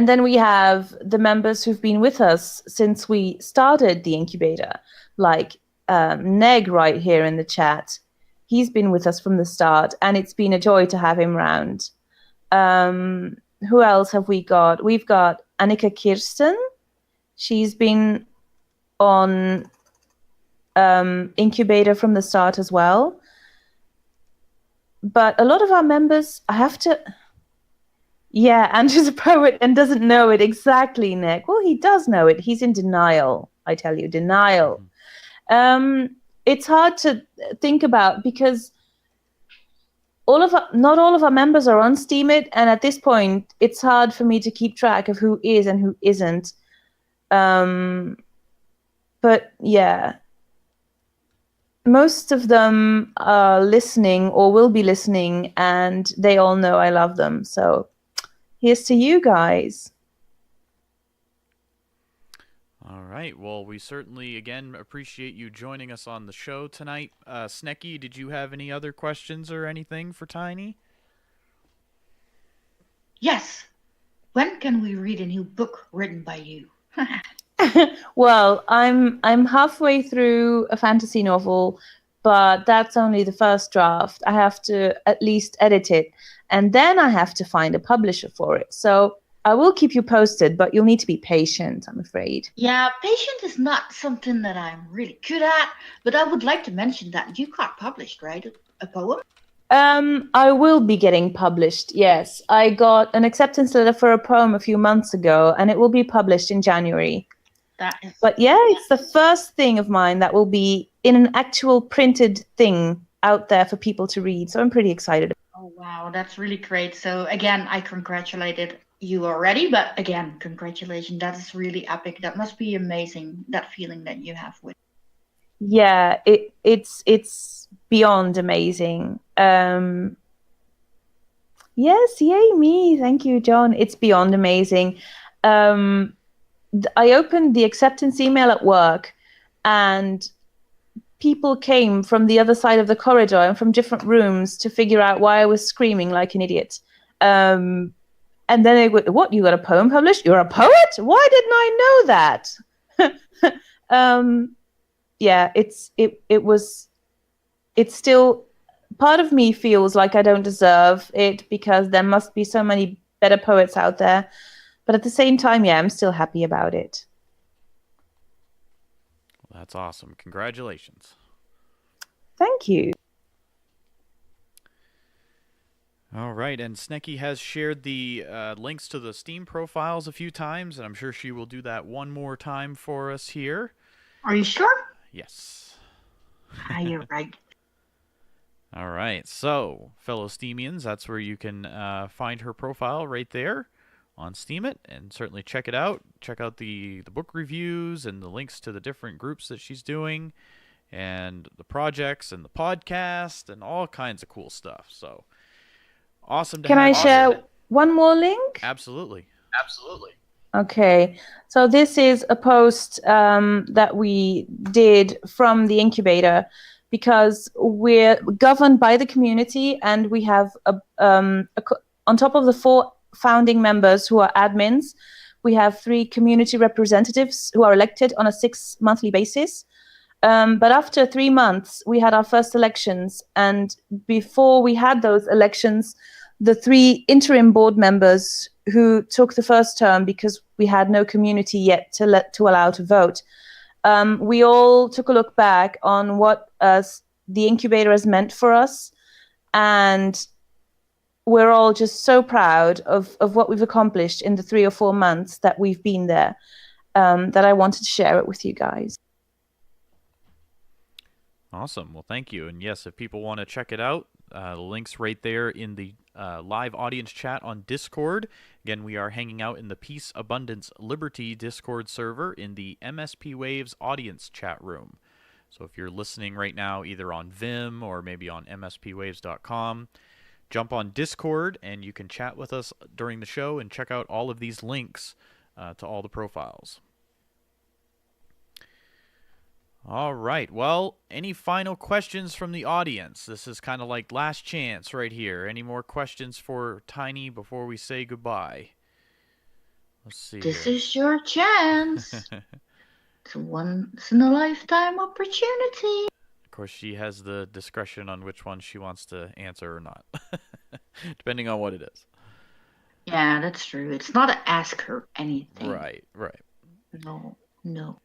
S3: then we have the members who've been with us since we started the incubator, like Neg right here in the chat. He's been with us from the start, and it's been a joy to have him around. Who else have we got? We've got Annika Kirsten. She's been on Incubator from the start as well. But a lot of our members, I have to... Yeah, Andrew's a poet and doesn't know it exactly, Nick. Well, he does know it. He's in denial, I tell you, denial. It's hard to think about because not all of our members are on STEEMIT, and at this point, it's hard for me to keep track of who is and who isn't. But yeah, most of them are listening or will be listening, and they all know I love them. So here's to you guys.
S2: All right. Well, we certainly, again, appreciate you joining us on the show tonight. Snekky, did you have any other questions or anything for Tiny?
S1: Yes. When can we read a new book written by you?
S3: Well, I'm halfway through a fantasy novel, but that's only the first draft. I have to at least edit it, and then I have to find a publisher for it. So I will keep you posted, but you'll need to be patient, I'm afraid.
S1: Yeah, patient is not something that I'm really good at, but I would like to mention that you got published, right? A poem?
S3: I will be getting published, yes. I got an acceptance letter for a poem a few months ago, and it will be published in January. But yeah, it's the first thing of mine that will be in an actual printed thing out there for people to read. So I'm pretty excited.
S1: Oh, wow, that's really great. So again, I congratulated you already, but again, congratulations. That is really epic. That must be amazing, that feeling that you have with.
S3: Yeah, it's beyond amazing. Yes, yay me. Thank you, John. It's beyond amazing. I opened the acceptance email at work, and people came from the other side of the corridor and from different rooms to figure out why I was screaming like an idiot. And then they would, what, you got a poem published? You're a poet? Why didn't I know that? Yeah, it's still, part of me feels like I don't deserve it because there must be so many better poets out there. But at the same time, yeah, I'm still happy about it.
S2: Well, that's awesome. Congratulations.
S3: Thank you.
S2: All right, and Snekky has shared the links to the Steam profiles a few times, and I'm sure she will do that one more time for us here.
S1: Are you sure?
S2: Yes.
S1: You're right.
S2: All right, so fellow Steemians, that's where you can find her profile right there on STEEMIT, and certainly check it out. Check out the book reviews and the links to the different groups that she's doing, and the projects and the podcast and all kinds of cool stuff. So awesome to have.
S3: Can I share one more link?
S2: Absolutely.
S3: Okay, so this is a post that we did from the incubator because we're governed by the community, and we have on top of the 4 founding members who are admins, we have 3 community representatives who are elected on a 6-monthly basis. But after 3 months, we had our first elections, and before we had those elections, the 3 interim board members who took the first term because we had no community yet to allow to vote, we all took a look back on what the incubator has meant for us, and we're all just so proud of what we've accomplished in the 3 or 4 months that we've been there, that I wanted to share it with you guys.
S2: Awesome. Well, thank you. And yes, if people want to check it out, the link's right there in the live audience chat on Discord. Again, we are hanging out in the Peace, Abundance, Liberty Discord server in the MSPWaves audience chat room. So if you're listening right now, either on Vim or maybe on MSPWaves.com, jump on Discord and you can chat with us during the show and check out all of these links to all the profiles. All right. Well, any final questions from the audience? This is kind of like last chance right here. Any more questions for Tiny before we say goodbye? Let's see.
S1: This is your chance. It's a once-in-a-lifetime opportunity.
S2: Of course, she has the discretion on which one she wants to answer or not, depending on what it is.
S1: Yeah, that's true. It's not a ask her anything.
S2: Right.
S1: No.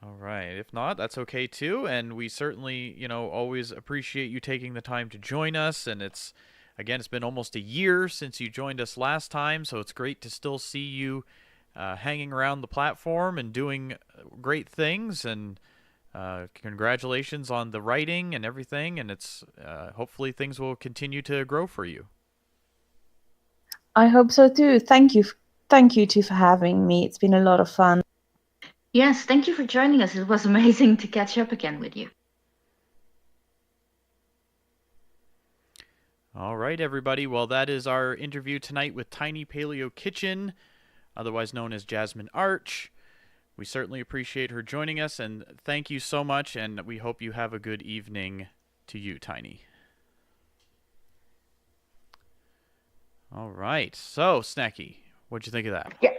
S2: All right. If not, that's okay too. And we certainly, always appreciate you taking the time to join us. And it's been almost a year since you joined us last time. So it's great to still see you hanging around the platform and doing great things. And congratulations on the writing and everything. And it's hopefully things will continue to grow for you.
S3: I hope so too. Thank you too for having me. It's been a lot of fun.
S1: Yes, thank you for joining us. It was amazing to catch up again with you.
S2: All right, everybody. Well, that is our interview tonight with Tiny Paleo Kitchen, otherwise known as Jasmine Arch. We certainly appreciate her joining us, and thank you so much, and we hope you have a good evening to you, Tiny. All right. So, Snekky, what'd you think of that?
S1: Yes.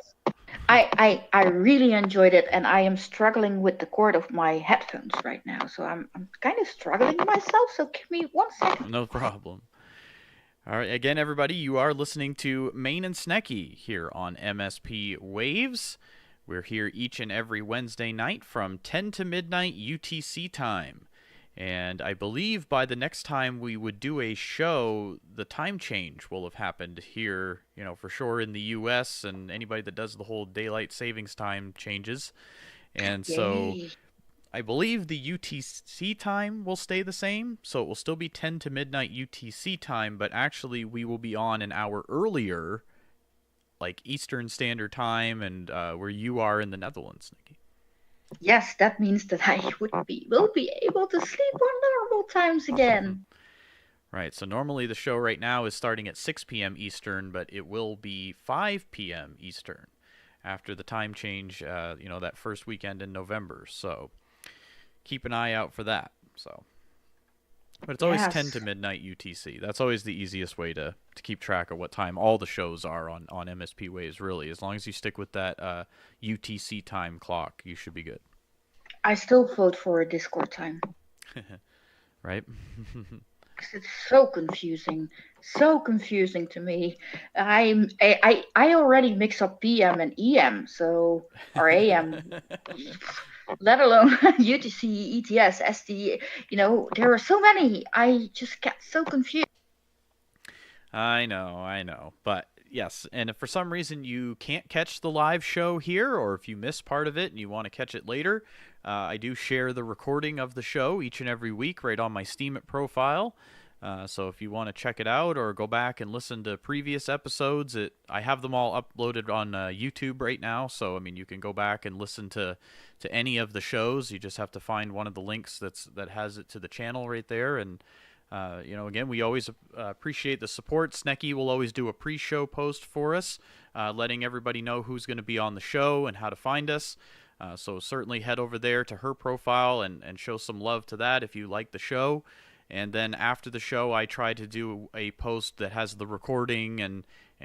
S1: I really enjoyed it, and I am struggling with the cord of my headphones right now, so I'm kind of struggling myself, so give me 1 second.
S2: No problem. All right, again, everybody, you are listening to Ma1ne Snekky here on MSP Waves. We're here each and every Wednesday night from 10 to midnight UTC time. And I believe by the next time we would do a show, the time change will have happened here, for sure in the U.S. and anybody that does the whole daylight savings time changes. And so I believe the UTC time will stay the same. So it will still be 10 to midnight UTC time, but actually we will be on an hour earlier, like Eastern Standard Time and where you are in the Netherlands, Nikki.
S1: Yes, that means that I will be able to sleep on normal times again.
S2: Right, so normally the show right now is starting at 6 p.m. Eastern, but it will be 5 p.m. Eastern after the time change, that first weekend in November. So keep an eye out for that. But it's always 10 to midnight UTC. That's always the easiest way to keep track of what time all the shows are on MSP Waves, really. As long as you stick with that UTC time clock, you should be good. I
S1: still vote for a Discord time.
S2: Right?
S1: It's so confusing to me. I already mix up PM and EM, or AM. Let alone UTC, ETS, ST, there are so many. I just get so confused.
S2: I know. But yes, and if for some reason you can't catch the live show here, or if you miss part of it and you want to catch it later, I do share the recording of the show each and every week right on my STEEMIT profile. So if you want to check it out or go back and listen to previous episodes, I have them all uploaded on YouTube right now. So, you can go back and listen to any of the shows. You just have to find one of the links that has it to the channel right there. And, again, we always appreciate the support. Snekky will always do a pre-show post for us, letting everybody know who's going to be on the show and how to find us. So certainly head over there to her profile and show some love to that if you like the show. And then after the show, I try to do a post that has the recording and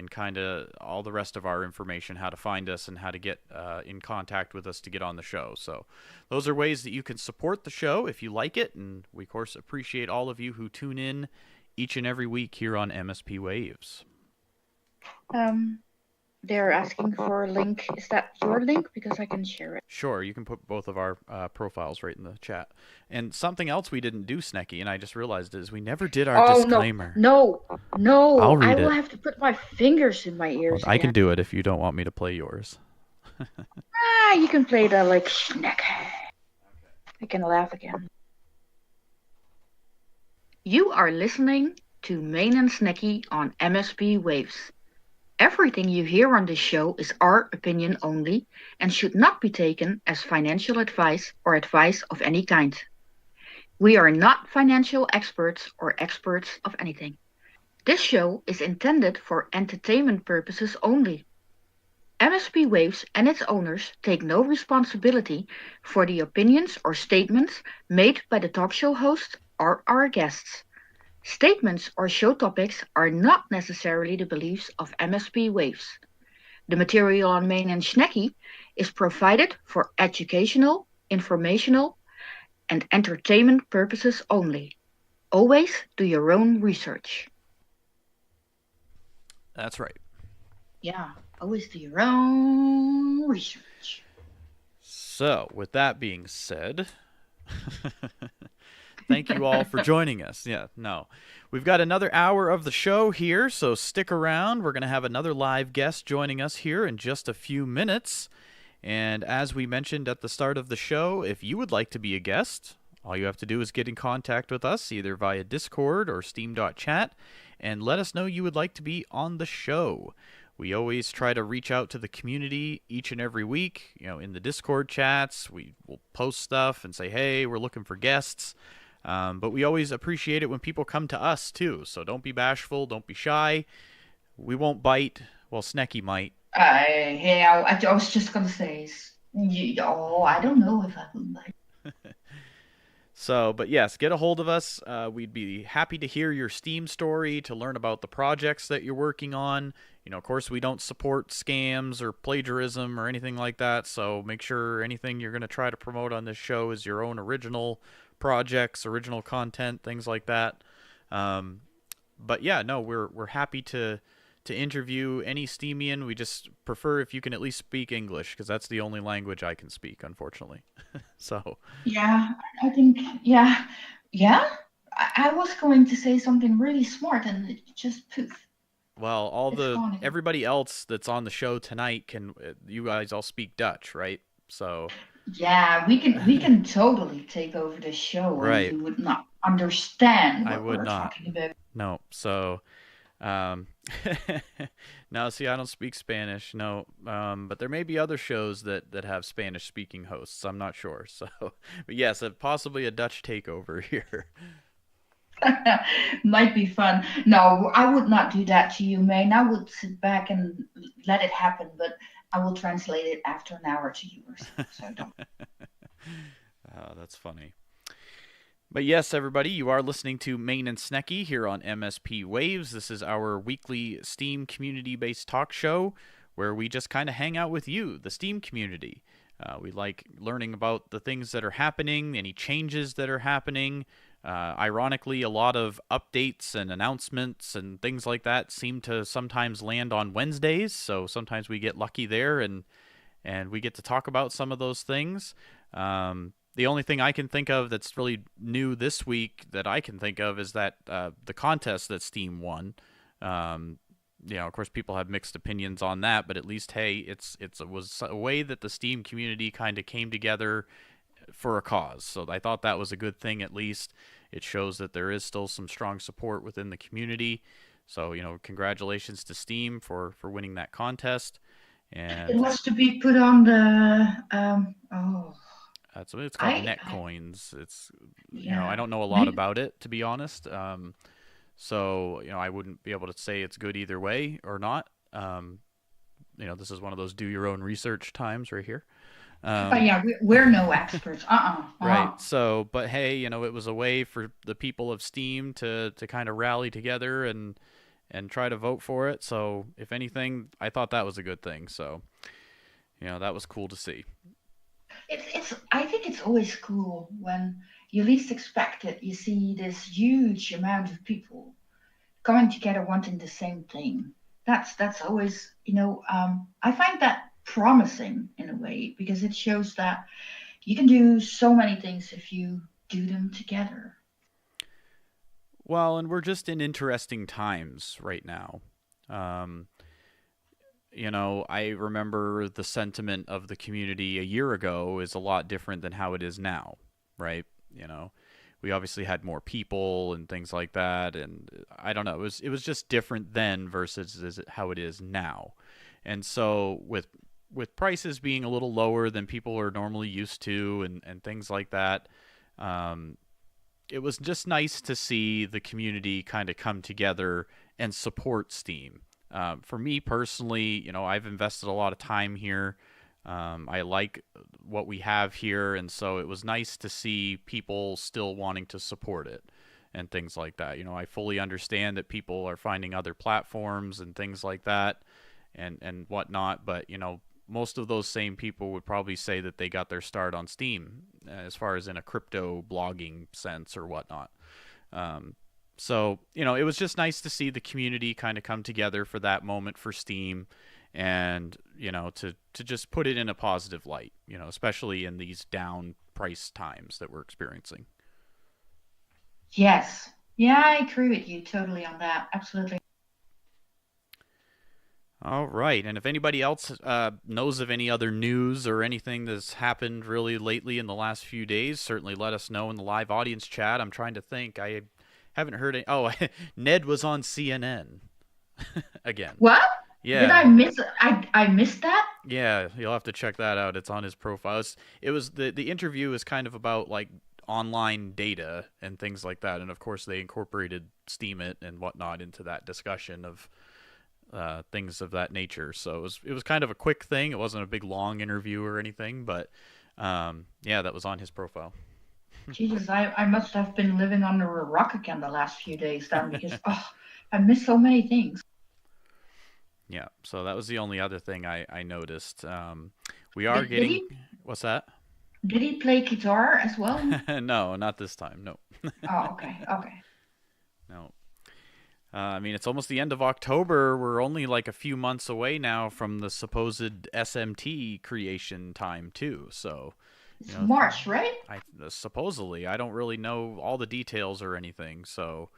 S2: kind of all the rest of our information, how to find us and how to get in contact with us to get on the show. So those are ways that you can support the show if you like it. And we, of course, appreciate all of you who tune in each and every week here on MSP Waves.
S1: They're asking for a link. Is that your link? Because I can share it.
S2: Sure, you can put both of our profiles right in the chat. And something else we didn't do, Snekky, and I just realized is we never did our disclaimer.
S1: No.
S2: I'll read
S1: I will have to put my fingers in my ears.
S2: Well, I can do it if you don't want me to play yours.
S1: You can play the Snekky. I can laugh again. You are listening to Ma1ne Snekky on MSPWaves. Everything you hear on this show is our opinion only and should not be taken as financial advice or advice of any kind. We are not financial experts or experts of anything. This show is intended for entertainment purposes only. MSP Waves and its owners take no responsibility for the opinions or statements made by the talk show host or our guests. Statements or show topics are not necessarily the beliefs of MSP Waves. The material on Ma1ne Snekky is provided for educational, informational, and entertainment purposes only. Always do your own research.
S2: That's right.
S1: Yeah, always do your own research.
S2: So, with that being said, thank you all for joining us. Yeah, no. We've got another hour of the show here, so stick around. We're going to have another live guest joining us here in just a few minutes. And as we mentioned at the start of the show, if you would like to be a guest, all you have to do is get in contact with us either via Discord or steam.chat and let us know you would like to be on the show. We always try to reach out to the community each and every week. In the Discord chats, we will post stuff and say, hey, we're looking for guests. But we always appreciate it when people come to us, too. So don't be bashful. Don't be shy. We won't bite. Well, Snekky might.
S1: I was just going to say, I don't know if I would bite.
S2: So, but yes, get a hold of us. We'd be happy to hear your Steam story, to learn about the projects that you're working on. Of course, we don't support scams or plagiarism or anything like that, so make sure anything you're going to try to promote on this show is your own original projects, original content, things like that. But yeah, no, we're happy to interview any Steemian. We just prefer if you can at least speak English, because that's the only language I can speak, unfortunately. So.
S1: Yeah, I think, yeah. I was going to say something really smart, and it just poof.
S2: Well, everybody else that's on the show tonight you guys all speak Dutch, right? So.
S1: Yeah, we can totally take over the show,
S2: right.
S1: And you would not understand what
S2: I would
S1: we're
S2: not.
S1: talking about.
S2: No, so. Now, see, I don't speak Spanish, no, but there may be other shows that have Spanish-speaking hosts. I'm not sure. So, but yes, possibly a Dutch takeover here.
S1: Might be fun. No, I would not do that to you, Maine. I would sit back and let it happen, but I will translate it after an hour to you or so. So don't.
S2: Oh, that's funny. But yes, everybody, you are listening to Ma1ne Snekky here on MSP Waves. This is our weekly Steam community-based talk show where we just kind of hang out with you, the Steam community. We like learning about the things that are happening, any changes that are happening. Ironically, a lot of updates and announcements and things like that seem to sometimes land on Wednesdays, so sometimes we get lucky there and we get to talk about some of those things. The only thing I can think of that's really new this week that I can think of is that the contest that Steam won. Of course, people have mixed opinions on that, but at least, hey, it was a way that the Steam community kind of came together for a cause. So I thought that was a good thing. At least it shows that there is still some strong support within the community. So congratulations to Steam for winning that contest. And
S1: it was to be put on the
S2: it's called Netcoins. It's I don't know a lot about it, to be honest. So I wouldn't be able to say it's good either way or not. This is one of those do your own research times right here.
S1: But yeah, we're no experts.
S2: Right. So, but hey, it was a way for the people of Steam to kind of rally together and try to vote for it. So, if anything, I thought that was a good thing. So, that was cool to see.
S1: I think it's always cool when you least expect it. You see this huge amount of people coming together wanting the same thing. That's always, I find that promising in a way, because it shows that you can do so many things if you do them together.
S2: Well, and we're just in interesting times right now. I remember the sentiment of the community a year ago is a lot different than how it is now, right? we obviously had more people and things like that, and I don't know, it was just different then versus how it is now. And so with prices being a little lower than people are normally used to, and things like that, um, it was just nice to see the community kind of come together and support Steem. For me personally, I've invested a lot of time here. I like what we have here, and so it was nice to see people still wanting to support it and things like that. I fully understand that people are finding other platforms and things like that, and whatnot, but most of those same people would probably say that they got their start on Steem, as far as in a crypto blogging sense or whatnot. So it was just nice to see the community kind of come together for that moment for Steem, and to just put it in a positive light, especially in these down price times that we're experiencing.
S1: Yes. Yeah, I agree with you totally on that. Absolutely.
S2: All right, and if anybody else knows of any other news or anything that's happened really lately in the last few days, certainly let us know in the live audience chat. I'm trying to think. I haven't heard any. Oh, Ned was on CNN again.
S1: What? Did I
S2: Yeah,
S1: miss it? I missed that?
S2: yeah, you'll have to check that out. It's on his profile. It was the interview is kind of about like online data and things like that, and of course they incorporated STEEMIT and whatnot into that discussion of things of that nature. So it was kind of a quick thing. It wasn't a big long interview or anything, but yeah, that was on his profile.
S1: Jesus, I must have been living under a rock again the last few days then because I missed so many things.
S2: Yeah, so that was the only other thing I noticed. We are
S1: Did
S2: getting.
S1: he
S2: What's that?
S1: did he play guitar as well?
S2: No, not this time. No.
S1: Oh, okay, okay.
S2: No. I mean, it's almost the end of October. We're only like a few months away now from the supposed SMT creation time too. So,
S1: It's March, right?
S2: supposedly, I don't really know all the details or anything. So,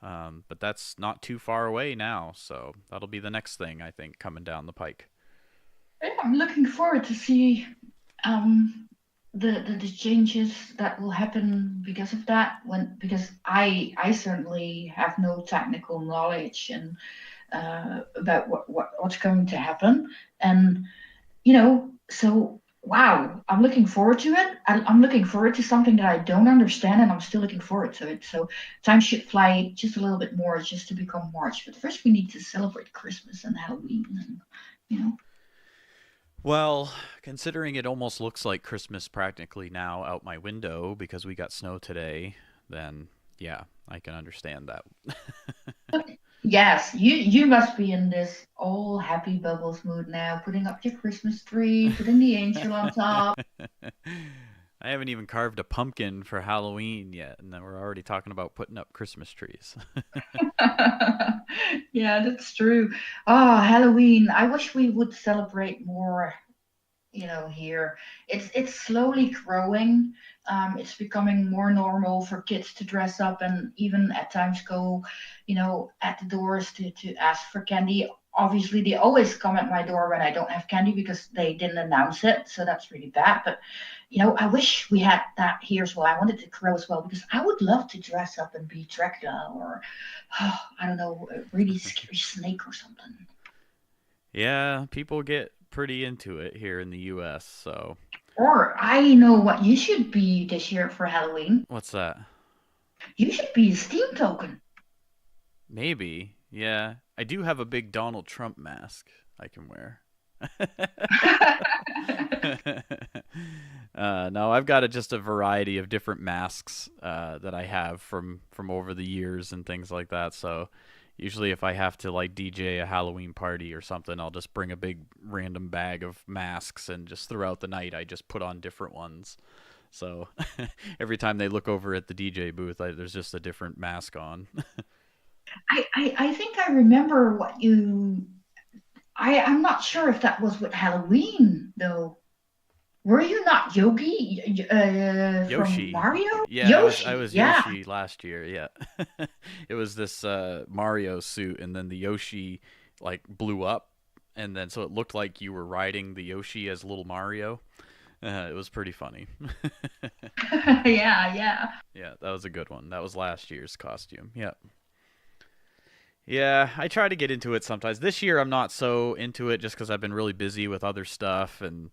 S2: but that's not too far away now. So that'll be the next thing I think coming down the pike.
S1: Yeah, I'm looking forward to see um the changes that will happen because of that because I certainly have no technical knowledge and about what's going to happen. And so wow, I'm looking forward to it. I'm looking forward to something that I don't understand, and I'm still looking forward to it. So time should fly just a little bit more just to become March. But first, we need to celebrate Christmas and Halloween, and you know.
S2: Well, considering it almost looks like Christmas practically now out my window because we got snow today, then yeah, I can understand that.
S1: Yes, you must be in this all happy bubbles mood now, putting up your Christmas tree, putting the angel on top.
S2: I haven't even carved a pumpkin for Halloween yet, and then we're already talking about putting up Christmas trees.
S1: Yeah, that's true. Oh, Halloween. I wish we would celebrate more, here. It's slowly growing. It's becoming more normal for kids to dress up and even at times go, at the doors to ask for candy. Obviously, they always come at my door when I don't have candy because they didn't announce it, so that's really bad. But I wish we had that here as well. I wanted to grow as well because I would love to dress up and be Dracula or, I don't know, a really scary snake or something.
S2: Yeah, people get pretty into it here in the U.S., so.
S1: Or I know what you should be this year for Halloween.
S2: What's that?
S1: You should be a Steam token.
S2: Maybe. Yeah. I do have a big Donald Trump mask I can wear. No, I've got just a variety of different masks that I have from over the years and things like that. So usually if I have to like DJ a Halloween party or something, I'll just bring a big random bag of masks and just throughout the night I just put on different ones. So every time they look over at the DJ booth, there's just a different mask on.
S1: I think I remember what you. I'm not sure if that was with Halloween though. Were you not Yogi from
S2: Yoshi.
S1: Mario?
S2: Yeah, I
S1: Yoshi,
S2: was
S1: yeah.
S2: Yoshi last year. Yeah, it was this Mario suit, and then the Yoshi like blew up, and then so it looked like you were riding the Yoshi as little Mario. It was pretty funny.
S1: Yeah, yeah.
S2: Yeah, that was a good one. That was last year's costume. Yeah. Yeah, I try to get into it sometimes. This year I'm not so into it just because I've been really busy with other stuff and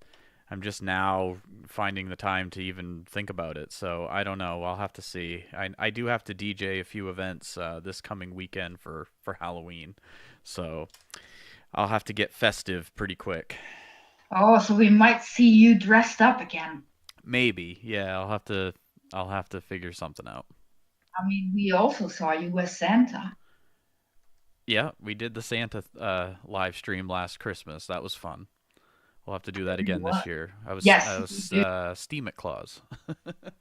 S2: I'm just now finding the time to even think about it. So I don't know. I'll have to see. I do have to DJ a few events this coming weekend for Halloween. So I'll have to get festive pretty quick.
S1: Oh, so we might see you dressed up again.
S2: Maybe. Yeah, I'll have to figure something out.
S1: I mean, we also saw you as Santa.
S2: Yeah, we did the Santa live stream last Christmas. That was fun. We'll have to do that again this
S1: What?
S2: year. I was
S1: Yes,
S2: I
S1: we
S2: was
S1: did.
S2: STEEMIT Claus.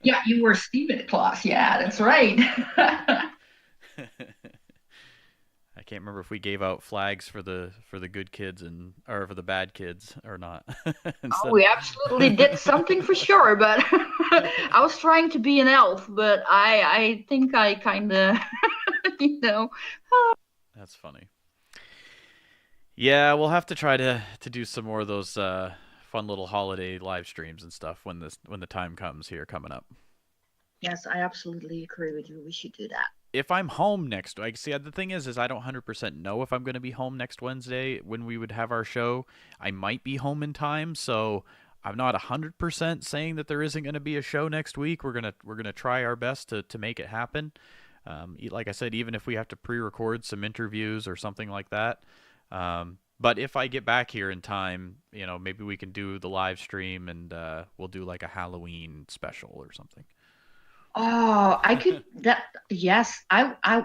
S1: Yeah, you were STEEMIT class. Yeah, that's right.
S2: I can't remember if we gave out flags for the good kids and or for the bad kids or not.
S1: Oh,
S2: Instead,
S1: we absolutely did something for sure, but I was trying to be an elf, but I think I kind of, you know.
S2: that's funny. Yeah, we'll have to try to do some more of those fun little holiday live streams and stuff when the time comes here coming up.
S1: Yes, I absolutely agree with you. We should do that.
S2: If I'm home next, like, see, the thing is I don't 100% know if I'm going to be home next Wednesday when we would have our show. I might be home in time, so I'm not 100% saying that there isn't going to be a show next week. We're gonna try our best to make it happen. Like I said, even if we have to pre-record some interviews or something like that. But if I get back here in time, maybe we can do the live stream and we'll do like a Halloween special or something.
S1: Oh, I could that. Yes, I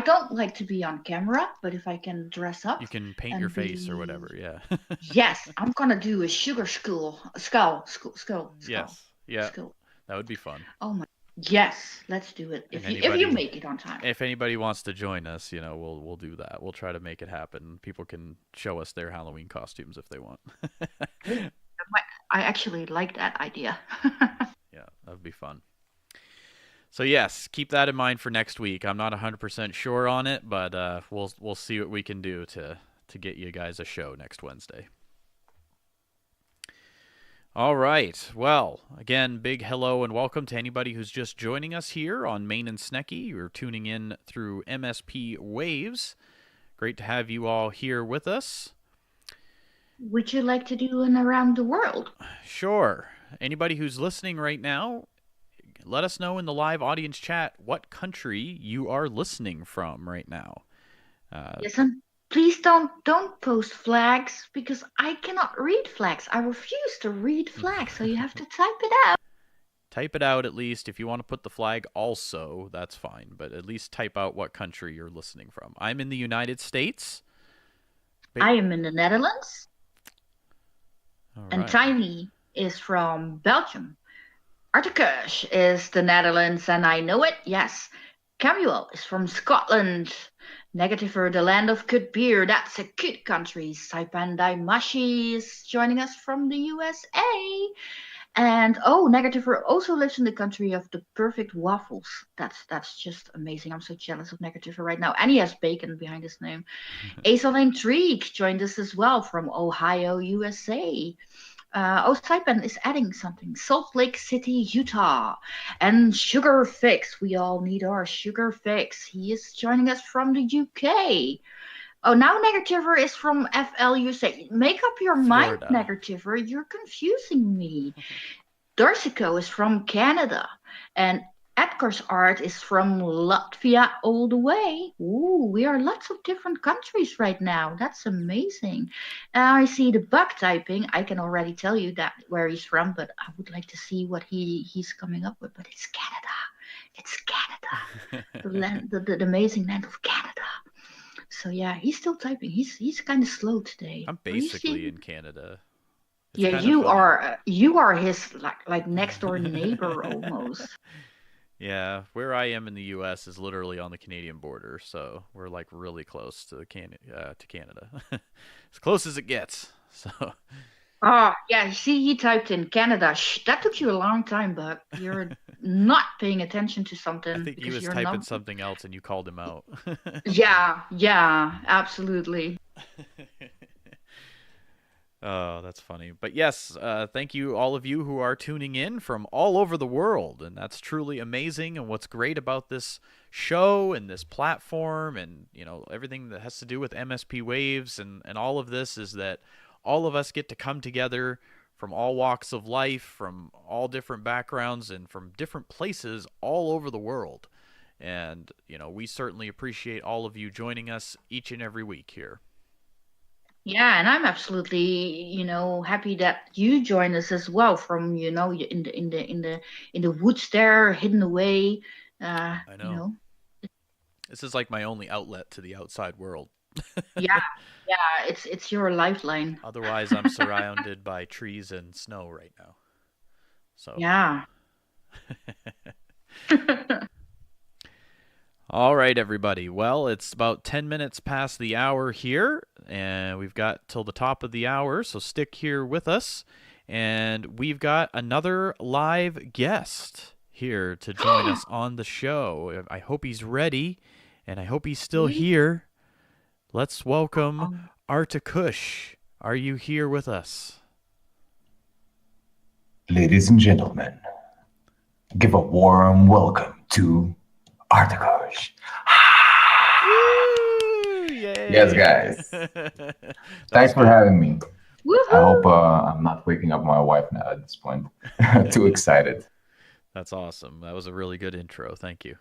S1: don't like to be on camera, but if I can dress up
S2: You can paint your
S1: and
S2: face or
S1: be,
S2: whatever, yeah.
S1: yes, I'm gonna do a sugar skull,
S2: Yes, yeah,
S1: skull.
S2: that would be fun.
S1: Oh my, yes, let's do it.
S2: And
S1: If you make it on time.
S2: if anybody wants to join us, we'll do that. We'll try to make it happen. People can show us their Halloween costumes if they want.
S1: Ooh, I actually like that idea.
S2: Yeah, that would be fun. So yes, keep that in mind for next week. I'm not 100% sure on it, but we'll see what we can do to get you guys a show next Wednesday. All right. Well, again, big hello and welcome to anybody who's just joining us here on Ma1ne Snekky. You're tuning in through MSPWaves. Great to have you all here with us.
S1: Would you like to do an around the world?
S2: Sure. Anybody who's listening right now, let us know in the live audience chat what country you are listening from right now.
S1: Yes, and please don't post flags because I cannot read flags. I refuse to read flags, so you have to type it out.
S2: Type it out at least. If you want to put the flag also, that's fine. But at least type out what country you're listening from. I'm in the United States.
S1: I am in the Netherlands,
S2: All
S1: and
S2: right.
S1: Tiny is from Belgium. Articus is the Netherlands, and I know it, yes. Camuel is from Scotland. Negativer, the land of good beer, that's a good country. Saipan Daimashi is joining us from the USA. And Negativer also lives in the country of the perfect waffles. That's just amazing. I'm so jealous of Negativer right now. And he has bacon behind his name. Azel Intrigue joined us as well from Ohio, USA. Saipan is adding something. Salt Lake City, Utah. And Sugar Fix. We all need our Sugar Fix. He is joining us from the UK. Oh, now Negativer is from FLUSA. Make up your mind,
S2: Florida.
S1: Negativer. You're confusing me. Dorsico is from Canada. And Edgar's Art is from Latvia all the way. Ooh, we are lots of different countries right now. That's amazing. I see the bug typing. I can already tell you that where he's from, but I would like to see what he's coming up with. But it's Canada. It's Canada. The amazing land of Canada. So yeah, he's still typing. He's kind of slow today.
S2: I'm basically in Canada. It's
S1: Yeah,
S2: kind of
S1: you
S2: funny.
S1: are his like next door neighbor almost.
S2: Yeah, where I am in the U.S. is literally on the Canadian border, so we're like really close to Canada, as close as it gets. So
S1: Oh, yeah, see, he typed in Canada. Shh, that took you a long time, but you're not paying attention to
S2: I
S1: something
S2: think he
S1: because
S2: was
S1: you're
S2: typing
S1: not.
S2: something else and you called him out.
S1: Yeah, absolutely.
S2: Oh, that's funny. But yes, thank you all of you who are tuning in from all over the world, and that's truly amazing. And what's great about this show and this platform, and everything that has to do with MSP Waves and all of this, is that all of us get to come together from all walks of life, from all different backgrounds, and from different places all over the world. And we certainly appreciate all of you joining us each and every week here.
S1: Yeah, and I'm absolutely, happy that you join us as well from, in the woods there, hidden away.
S2: I know. This is like my only outlet to the outside world.
S1: Yeah, yeah, it's your lifeline.
S2: Otherwise, I'm surrounded by trees and snow right now. So.
S1: Yeah.
S2: All right, everybody. Well, it's about 10 minutes past the hour here, and we've got till the top of the hour, so stick here with us. And we've got another live guest here to join us on the show. I hope he's ready, and I hope he's still here. Let's welcome Artakush. Are you here with us?
S4: Ladies and gentlemen, give a warm welcome to Artakush. Yes, guys. Thanks for having me.
S1: Woo-hoo!
S4: I hope I'm not waking up my wife now at this point. Too excited.
S2: That's awesome. That was a really good intro. Thank you.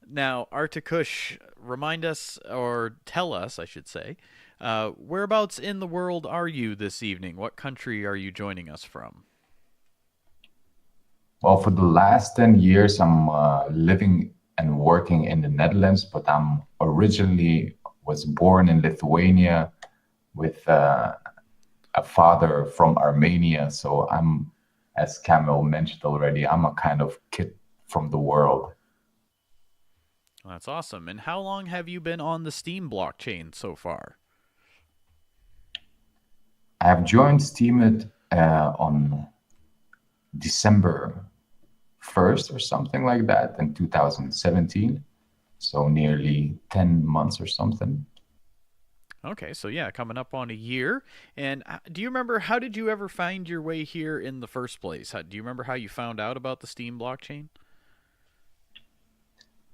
S2: Now, Artakush, remind us, or tell us, I should say, whereabouts in the world are you this evening? What country are you joining us from?
S4: Well, for the last 10 years, I'm living and working in the Netherlands, but I'm originally was born in Lithuania with a father from Armenia. So I'm, as Camille mentioned already, I'm a kind of kid from the world.
S2: That's awesome. And how long have you been on the Steem blockchain so far?
S4: I have joined STEEMIT on December 1st or something like that in 2017. So nearly 10 months or something.
S2: Okay, so yeah, coming up on a year. And do you remember, how did you ever find your way here in the first place? Do you remember how you found out about the Steem blockchain?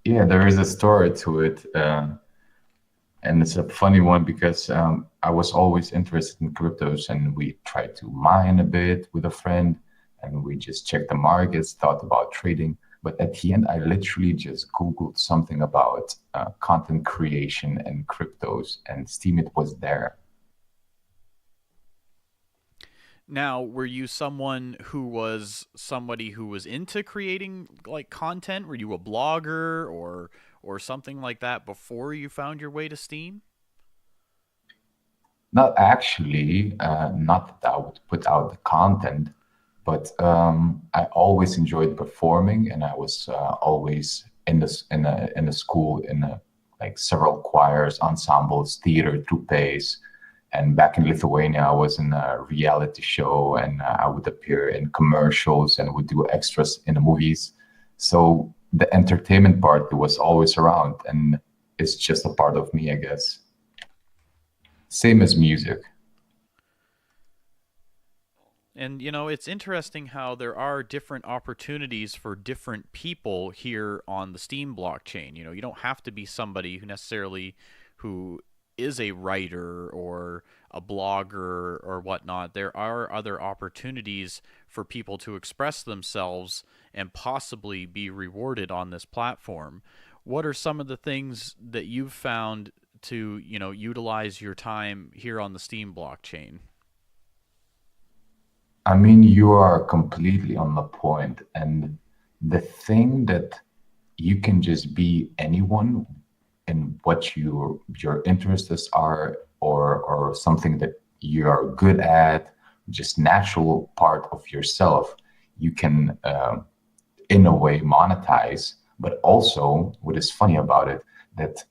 S4: Yeah, there is a story to it. And it's a funny one because I was always interested in cryptos, and we tried to mine a bit with a friend, and we just checked the markets, thought about trading. But at the end, I literally just Googled something about content creation and cryptos, and STEEMIT was there.
S2: Now, were you somebody who was into creating like content? Were you a blogger or something like that before you found your way to Steem?
S4: Not actually, not that I would put out the content, but I always enjoyed performing, and I was always in the school in like several choirs, ensembles, theater, troupes. And back in Lithuania, I was in a reality show, and I would appear in commercials and would do extras in the movies. So the entertainment part was always around, and it's just a part of me, I guess. Same as music.
S2: And, it's interesting how there are different opportunities for different people here on the Steem blockchain. You don't have to be somebody who is a writer or a blogger or whatnot. There are other opportunities for people to express themselves and possibly be rewarded on this platform. What are some of the things that you've found to, utilize your time here on the Steem blockchain?
S4: I mean, you are completely on the point. And the thing that you can just be anyone in what your interests are, or something that you are good at, just natural part of yourself, you can in a way monetize. But also, what is funny about it, that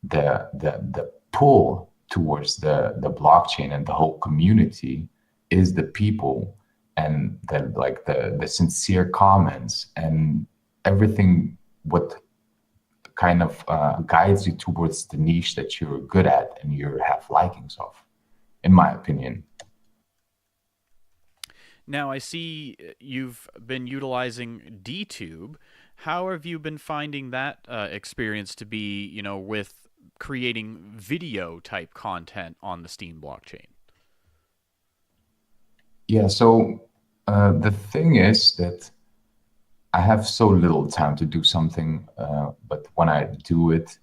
S4: the pull towards the blockchain and the whole community is the people, and the sincere comments and everything what kind of guides you towards the niche that you're good at and you have likings of, in my opinion.
S2: Now, I see you've been utilizing DTube. How have you been finding that experience to be, with creating video type content on the Steem blockchain?
S4: Yeah, so the thing is that I have so little time to do something, but when I do it,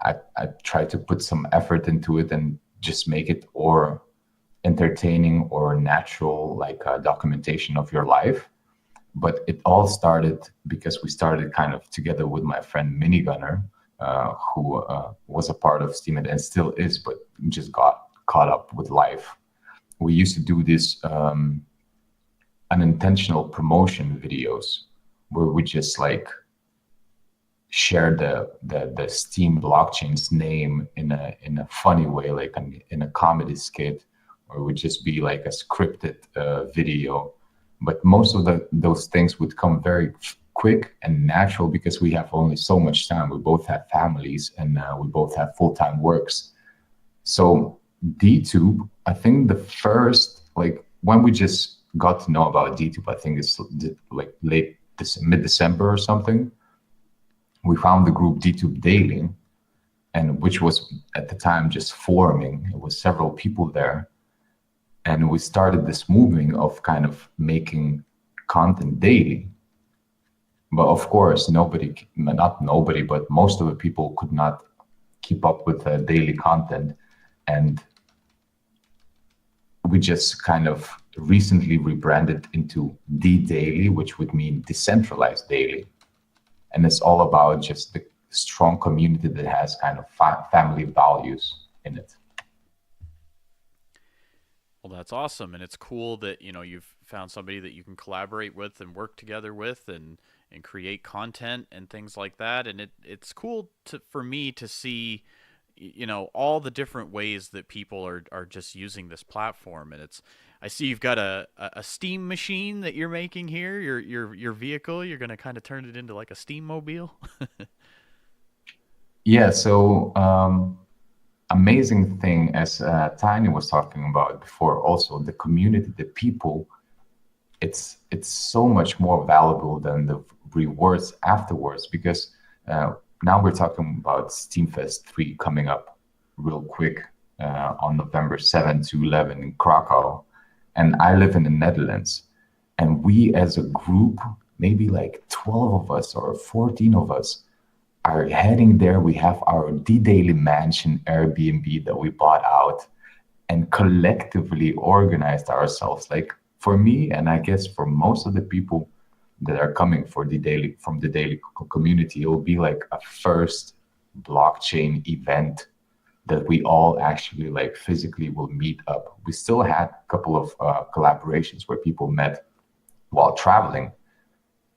S4: I try to put some effort into it and just make it or entertaining or natural, like a documentation of your life. But it all started because we started kind of together with my friend Minigunner, who was a part of STEEMIT and still is, but just got caught up with life. We used to do this unintentional promotion videos where we just like share the Steem blockchain's name in a funny way, like in a comedy skit, or it would just be like a scripted video. But most of those things would come very quick and natural because we have only so much time. We both have families and we both have full-time works. So DTube, I think the first, like when we just got to know about DTube, I think it's like mid-December or something. We found the group DTube Daily, and which was at the time just forming. It was several people there. And we started this movement of kind of making content daily. But of course, not nobody, but most of the people could not keep up with the daily content. And we just kind of recently rebranded into The Daily, which would mean decentralized daily. And it's all about just the strong community that has kind of family values in it.
S2: Well, that's awesome, and it's cool that you've found somebody that you can collaborate with and work together with, and create content and things like that. And it's cool for me to see, all the different ways that people are just using this platform. And I see you've got a steam machine that you're making here. Your vehicle. You're going to kind of turn it into like a steam mobile.
S4: Yeah. So. Amazing thing, as Tiny was talking about before, also the community, the people, it's so much more valuable than the rewards afterwards, because now we're talking about SteamFest 3 coming up real quick on November 7 to 11 in Krakow, and I live in the Netherlands, and we as a group, maybe like 12 of us or 14 of us, are heading there. We have our D-Daily mansion Airbnb that we bought out and collectively organized ourselves. Like for me, and I guess for most of the people that are coming for from the daily community, it will be like a first blockchain event that we all actually like physically will meet up. We still had a couple of collaborations where people met while traveling.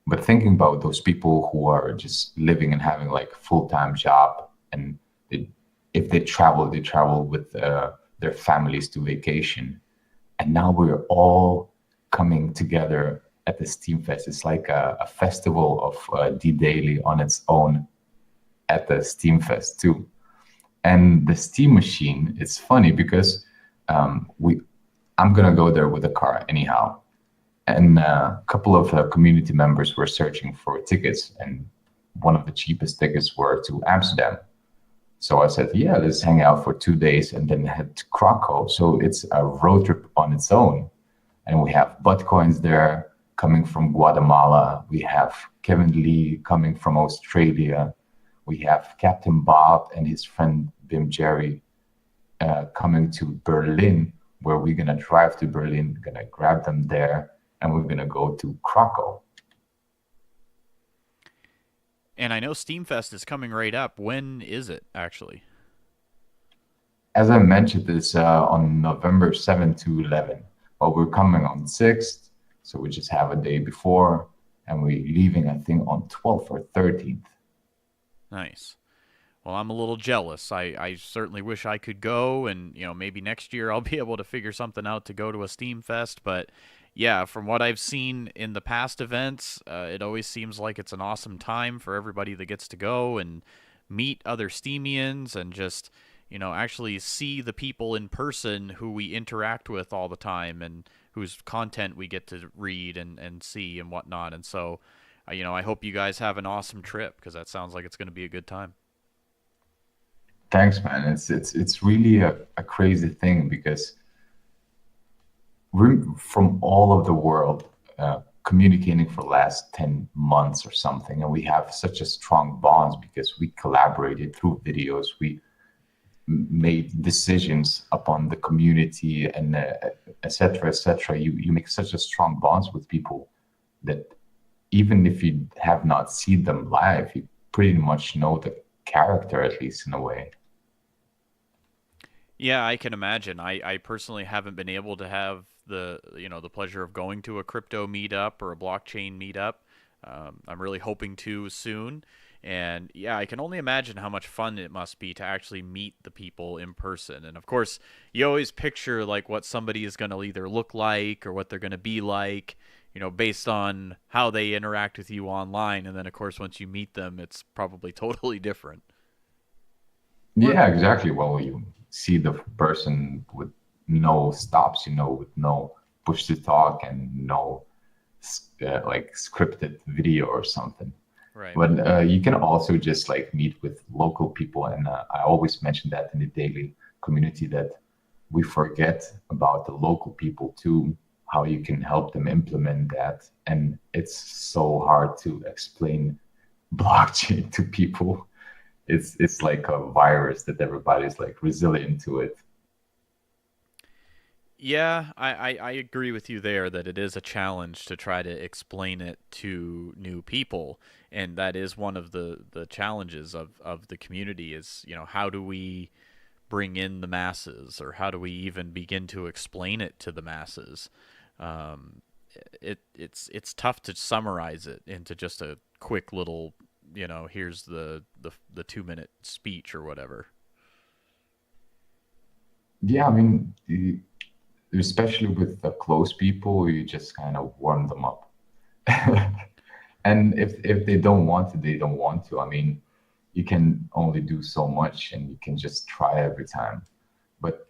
S4: But thinking about those people who are just living and having like full-time job, and if they travel with their families to vacation. And now we're all coming together at the SteamFest. It's like a festival of D-Daily on its own at the SteamFest too. And the Steam machine, it's funny because I'm gonna go there with a car anyhow. And a couple of community members were searching for tickets, and one of the cheapest tickets were to Amsterdam. So I said, yeah, let's hang out for 2 days and then head to Krakow. So it's a road trip on its own. And we have Butcoins there coming from Guatemala. We have Kevin Lee coming from Australia. We have Captain Bob and his friend Bim Jerry coming to Berlin, where we're going to drive to Berlin, going to grab them there, and we're going to go to Krakow.
S2: And I know SteamFest is coming right up. When is it, actually?
S4: As I mentioned, it's on November 7 to 11. But we're coming on 6th, so we just have a day before, and we're leaving, I think, on 12th or 13th.
S2: Nice. Well, I'm a little jealous. I certainly wish I could go, and maybe next year I'll be able to figure something out to go to a SteamFest. But yeah, from what I've seen in the past events, it always seems like it's an awesome time for everybody that gets to go. And meet other Steemians and just, actually see the people in person who we interact with all the time and whose content we get to read and see and whatnot. And so, I hope you guys have an awesome trip because that sounds like it's going to be a good time.
S4: Thanks, man. It's really a crazy thing because we're from all over the world communicating for the last 10 months or something, and we have such a strong bonds because we collaborated through videos. We made decisions upon the community and etc. etc. You make such a strong bonds with people that even if you have not seen them live, you pretty much know the character, at least in a way.
S2: Yeah, I can imagine. I personally haven't been able to have the pleasure of going to a crypto meetup or a blockchain meetup. I'm really hoping to soon. And yeah, I can only imagine how much fun it must be to actually meet the people in person. And of course, you always picture like what somebody is going to either look like or what they're going to be like, based on how they interact with you online. And then of course, once you meet them, it's probably totally different.
S4: Yeah, exactly. Well, you see the person with no stops, with no push to talk and no like scripted video or something.
S2: Right.
S4: But you can also just like meet with local people, and I always mention that in the daily community that we forget about the local people too, how you can help them implement that, and it's so hard to explain blockchain to people. It's like a virus that everybody's like resilient to it.
S2: Yeah, I agree with you there that it is a challenge to try to explain it to new people. And that is one of the challenges of the community is, how do we bring in the masses or how do we even begin to explain it to the masses? It's tough to summarize it into just a quick little, here's the 2-minute speech or whatever.
S4: Yeah, I mean, especially with the close people, you just kind of warm them up. And if they don't want to, they don't want to. I mean, you can only do so much and you can just try every time. But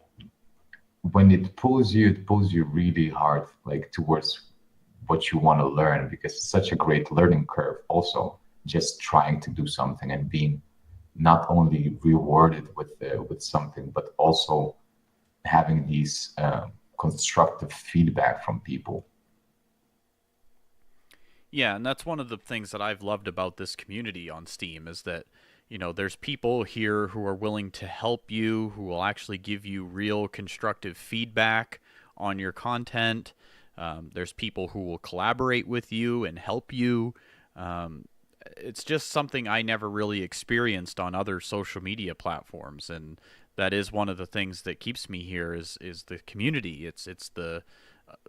S4: when it pulls you really hard, like towards what you want to learn, because it's such a great learning curve also, just trying to do something and being not only rewarded with something, but also having these constructive feedback from people.
S2: Yeah, and that's one of the things that I've loved about this community on Steem is that, there's people here who are willing to help you, who will actually give you real constructive feedback on your content. There's people who will collaborate with you and help you. It's just something I never really experienced on other social media platforms, and that is one of the things that keeps me here is the community. It's the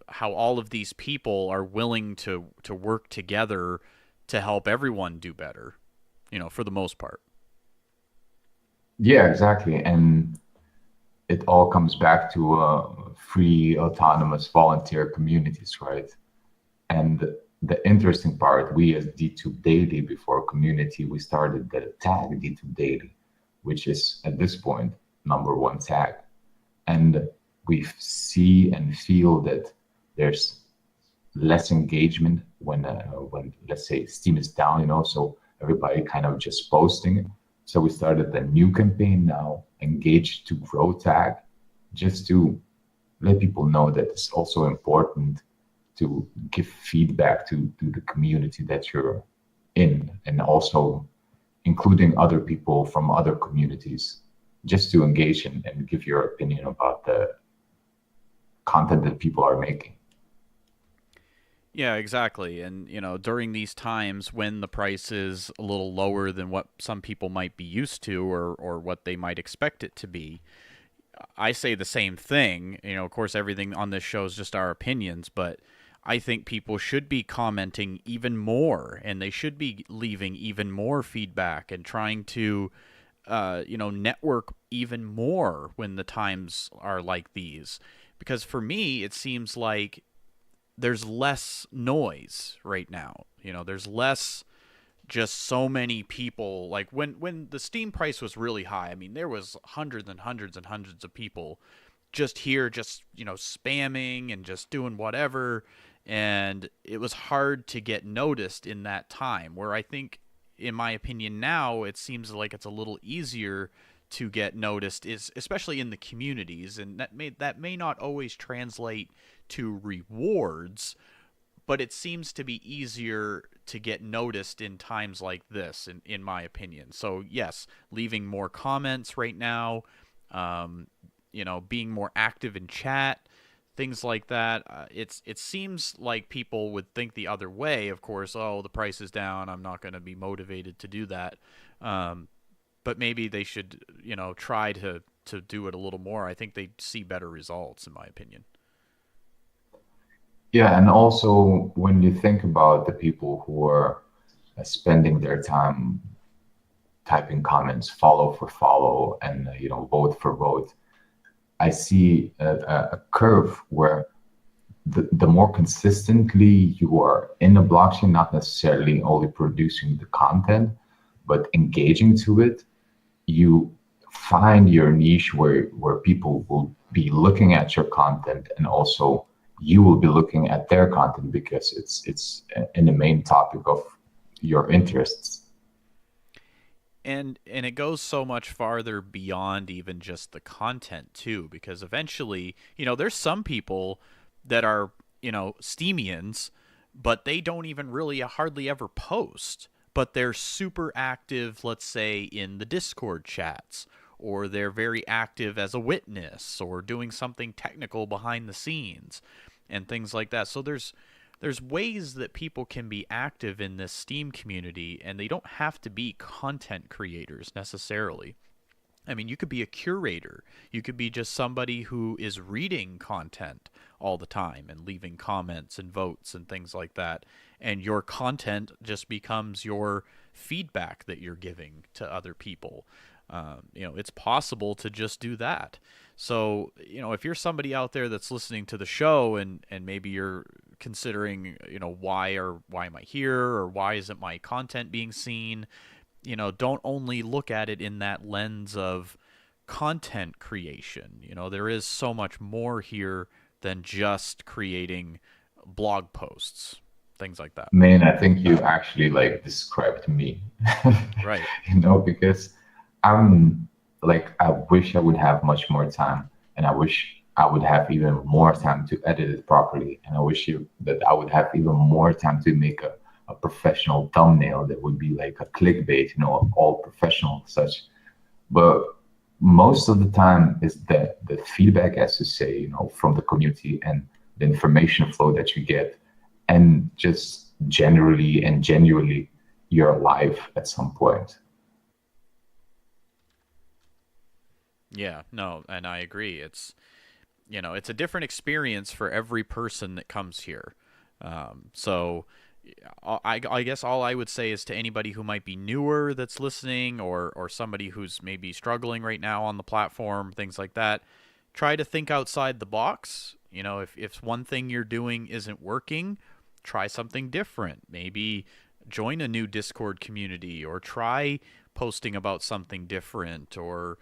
S2: how all of these people are willing to work together to help everyone do better, for the most part.
S4: Yeah, exactly. And it all comes back to free, autonomous, volunteer communities, right? And the interesting part, we as D2 Daily, before community, we started the tag D2 Daily, which is at this point #1 tag. And we see and feel that there's less engagement when let's say Steem is down, so everybody kind of just posting. So we started a new campaign now, Engage to Grow tag, just to let people know that it's also important to give feedback to the community that you're in, and also including other people from other communities, just to engage and give your opinion about the content that people are making.
S2: Yeah, exactly. And, during these times when the price is a little lower than what some people might be used to or what they might expect it to be, I say the same thing. Of course, everything on this show is just our opinions, but I think people should be commenting even more and they should be leaving even more feedback and trying to, network even more when the times are like these. Because for me, it seems like there's less noise right now. There's less just so many people, like when the Steam price was really high, I mean, there was hundreds and hundreds and hundreds of people just here, just, spamming and just doing whatever. And it was hard to get noticed in that time, where I think, in my opinion, now it seems like it's a little easier to get noticed, is especially in the communities, and that may not always translate to rewards, but it seems to be easier to get noticed in times like this, in my opinion. So yes, leaving more comments right now, um, being more active in chat, things like that. It seems like people would think the other way. Of course, oh, the price is down, I'm not going to be motivated to do that. But maybe they should, try to do it a little more. I think they'd see better results, in my opinion.
S4: Yeah, and also when you think about the people who are spending their time typing comments, follow for follow, and vote for vote, I see a curve where the more consistently you are in the blockchain, not necessarily only producing the content, but engaging to it, you find your niche where people will be looking at your content, and also you will be looking at their content because it's in the main topic of your interests.
S2: And it goes so much farther beyond even just the content too, because eventually, there's some people that are, Steemians, but they don't even really hardly ever post, but they're super active, let's say, in the Discord chats, or they're very active as a witness, or doing something technical behind the scenes, and things like that. So there's ways that people can be active in this Steem community, and they don't have to be content creators necessarily. I mean, you could be a curator. You could be just somebody who is reading content all the time and leaving comments and votes and things like that. And your content just becomes your feedback that you're giving to other people. It's possible to just do that. So, if you're somebody out there that's listening to the show, and maybe you're considering, why am I here, or why isn't my content being seen? Don't only look at it in that lens of content creation. There is so much more here than just creating blog posts, things like that.
S4: Man, I think you actually described me.
S2: Right.
S4: Because I'm I wish I would have much more time, and I wish I would have even more time to edit it properly, and I wish that I would have even more time to make a professional thumbnail that would be like a clickbait, all professional such. But most of the time is that the feedback, as you say, from the community, and the information flow that you get, and just generally and genuinely your life at some point.
S2: Yeah, no, and I agree. It's a different experience for every person that comes here. So I guess all I would say is, to anybody who might be newer that's listening, or somebody who's maybe struggling right now on the platform, things like that, try to think outside the box. If one thing you're doing isn't working, try something different. Maybe join a new Discord community, or try posting about something different, or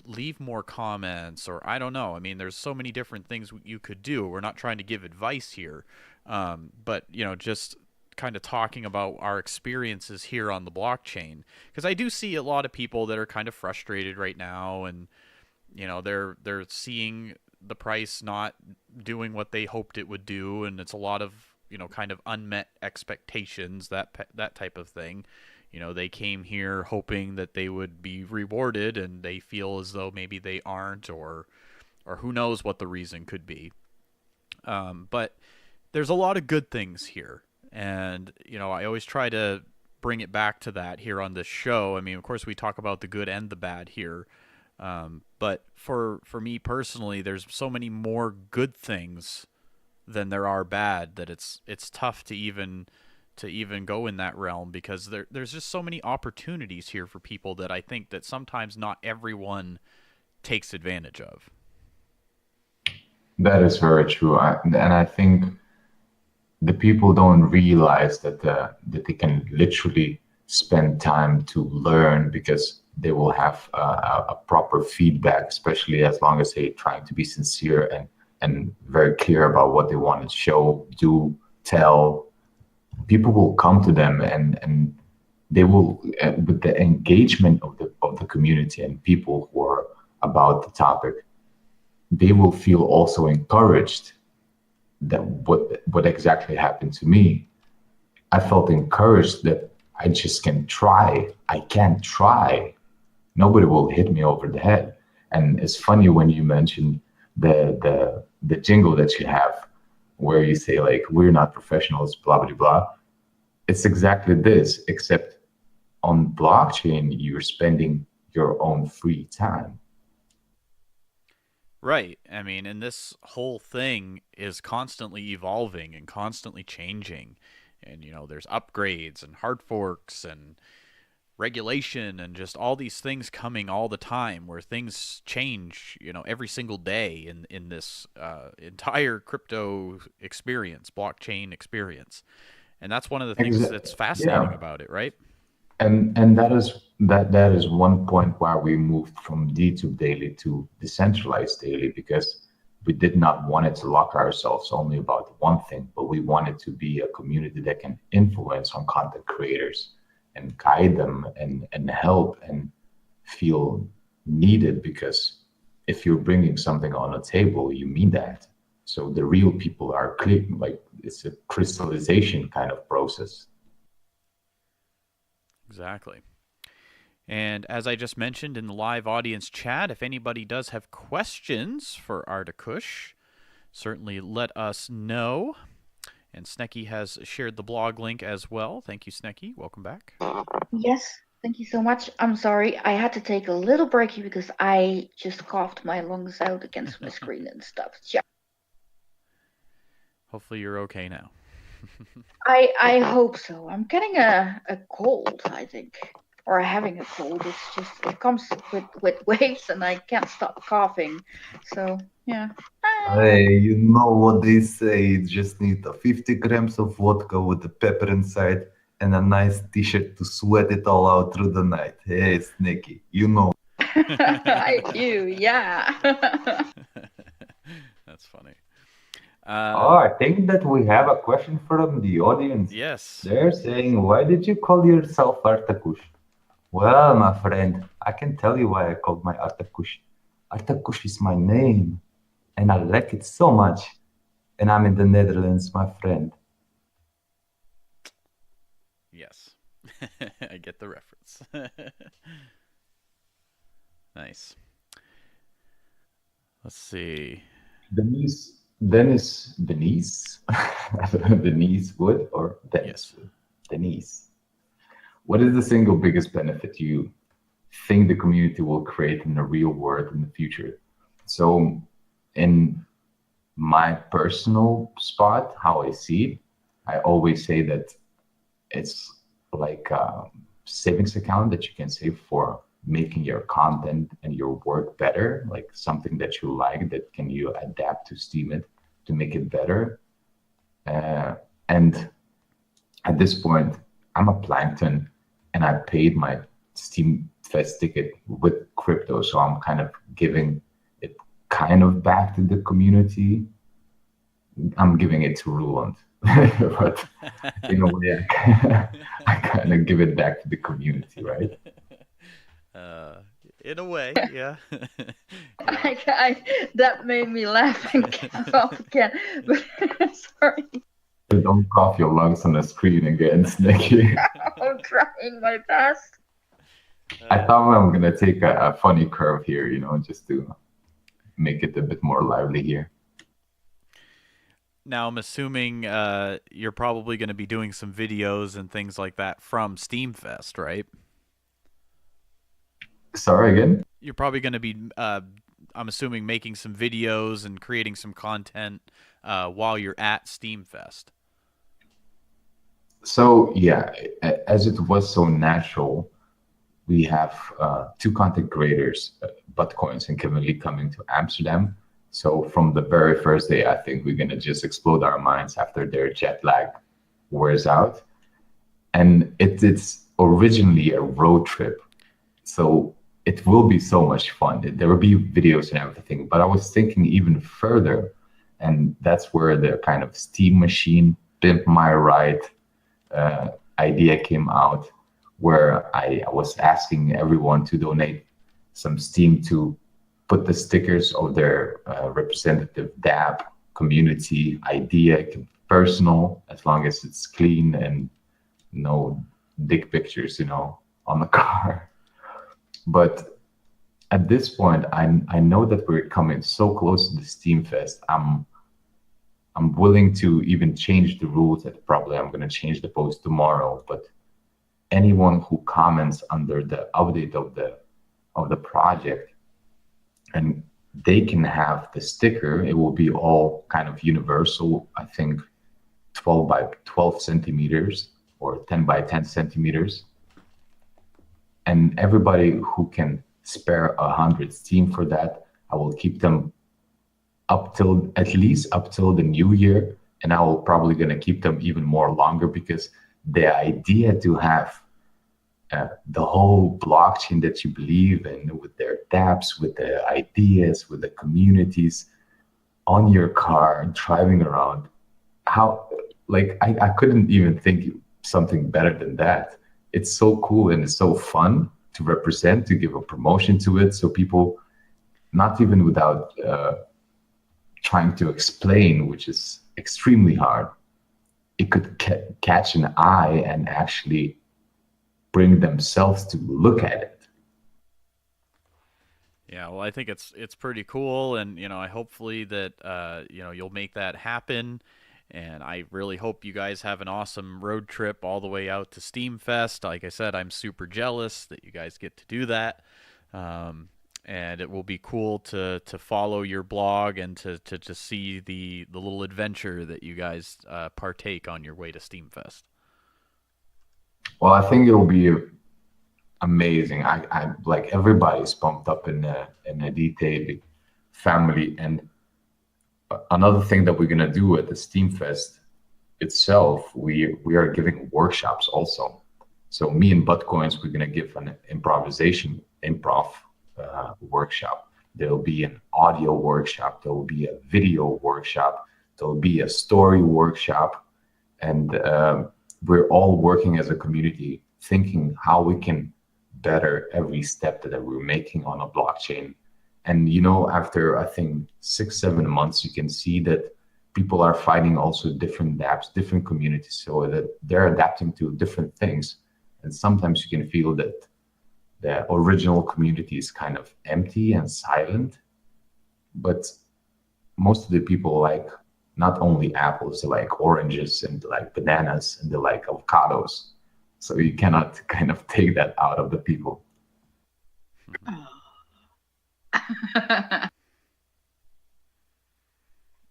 S2: leave more comments, or I don't know. I mean, there's so many different things you could do. We're not trying to give advice here, but just kind of talking about our experiences here on the blockchain, because I do see a lot of people that are kind of frustrated right now, and they're seeing the price not doing what they hoped it would do, and it's a lot of kind of unmet expectations, that type of thing. They came here hoping that they would be rewarded, and they feel as though maybe they aren't, or who knows what the reason could be. But there's a lot of good things here, and I always try to bring it back to that here on this show. I mean, of course, we talk about the good and the bad here, but for me personally, there's so many more good things than there are bad, that it's tough to even go in that realm, because there's just so many opportunities here for people that I think that sometimes not everyone takes advantage of.
S4: That is very true, and I think the people don't realize that they can literally spend time to learn, because they will have a proper feedback, especially as long as they're trying to be sincere and very clear about what they want to show, do, tell. People will come to them, and they will, with the engagement of the community and people who are about the topic, they will feel also encouraged. That what exactly happened to me, I felt encouraged that I just can try. I can try. Nobody will hit me over the head. And it's funny when you mentioned the jingle that you have, where you say like, we're not professionals, blah blah blah. It's exactly this, except on blockchain you're spending your own free time.
S2: Right. I mean, and this whole thing is constantly evolving and constantly changing. And, there's upgrades and hard forks and regulation and just all these things coming all the time, where things change, every single day in this entire crypto experience, blockchain experience. And that's one of the things that's fascinating about it, right?
S4: And that is one point why we moved from DTube daily to decentralized daily, because we did not want it to lock ourselves only about one thing, but we wanted to be a community that can influence on content creators and guide them and help and feel needed. Because if you're bringing something on a table, you mean that. So the real people are clear, like it's a crystallization kind of process.
S2: Exactly. And as I just mentioned in the live audience chat, if anybody does have questions for Artakush, certainly let us know. And Snekky has shared the blog link as well. Thank you, Snekky. Welcome back.
S1: Yes, thank you so much. I'm sorry, I had to take a little break here because I just coughed my lungs out against my screen and stuff. Yeah.
S2: Hopefully you're okay now.
S1: I hope so. I'm getting a cold, I think. Or having a cold. It's just, it comes with waves and I can't stop coughing. So, yeah.
S5: Hey, you know what they say, you just need 50 grams of vodka with the pepper inside and a nice t-shirt to sweat it all out through the night. Hey, Snekky, you know.
S1: I do, yeah.
S2: That's funny.
S5: I think that we have a question from the audience.
S2: Yes.
S5: They're saying, why did you call yourself Artakush? Well, my friend, I can tell you why I called my Artakush. Artakush is my name, and I like it so much. And I'm in the Netherlands, my friend.
S2: Yes. I get the reference. Nice. Let's see.
S4: Denise Wood or Dennis Wood? Denise. What is the single biggest benefit you think the community will create in the real world in the future? So in my personal spot, how I see it, I always say that it's like a savings account that you can save for making your content and your work better, like something that you like, that can you adapt to STEEMIT to make it better. And at this point, I'm a plankton and I paid my Steam Fest ticket with crypto. So I'm kind of giving it kind of back to the community. I'm giving it to Roland, but in a way, I kind of give it back to the community, right?
S2: In a way, yeah.
S1: That made me laugh and cough again. But, sorry.
S4: Don't cough your lungs on the screen again, Snekky.
S1: I'm trying my best.
S4: I thought I'm going to take a funny curve here, just to make it a bit more lively here.
S2: Now, I'm assuming you're probably going to be doing some videos and things like that from Steam Fest, right?
S4: Sorry, again?
S2: You're probably going to be, I'm assuming, making some videos and creating some content while you're at Steam Fest.
S4: So, yeah, as it was so natural, we have two content creators, Buttcoins and Kevin Lee, coming to Amsterdam. So from the very first day, I think we're going to just explode our minds after their jet lag wears out. And it's originally a road trip. So it will be so much fun. There will be videos and everything, but I was thinking even further, and that's where the kind of Steam machine, Pimp My Ride idea came out, where I was asking everyone to donate some Steam to put the stickers of their representative DApp community idea. It can be personal as long as it's clean and no dick pictures, on the car. But at this point, I know that we're coming so close to the Steam Fest. I'm willing to even change the rules. That probably I'm going to change the post tomorrow. But anyone who comments under the update of the project, and they can have the sticker. It will be all kind of universal. I think 12 by 12 centimeters or 10 by 10 centimeters. And everybody who can spare 100 Steam for that, I will keep them at least up till the new year. And I will probably going to keep them even more longer, because the idea to have the whole blockchain that you believe in, with their dApps, with the ideas, with the communities on your car driving around, I couldn't even think something better than that. It's so cool and it's so fun to represent, to give a promotion to it, so people, not even without trying to explain, which is extremely hard, it could catch an eye and actually bring themselves to look at it.
S2: Yeah, well, I think it's pretty cool, and I hopefully that you'll make that happen, and I really hope you guys have an awesome road trip all the way out to Steam Fest. Like I said, I'm super jealous that you guys get to do that, and it will be cool to follow your blog and to see the little adventure that you guys partake on your way to Steam Fest.
S4: Well, I think it'll be amazing. I like, everybody's pumped up in the DT family. And another thing that we're gonna do at the Steam Fest itself, we are giving workshops also. So me and Buttcoins, we're gonna give an improv workshop. There'll be an audio workshop. There will be a video workshop. There will be a story workshop, and we're all working as a community, thinking how we can better every step that we're making on a blockchain. And after I think 6-7 months, you can see that people are finding also different dApps, different communities, so that they're adapting to different things. And sometimes you can feel that the original community is kind of empty and silent, but most of the people like not only apples, they like oranges, and they like bananas, and they like avocados. So you cannot kind of take that out of the people.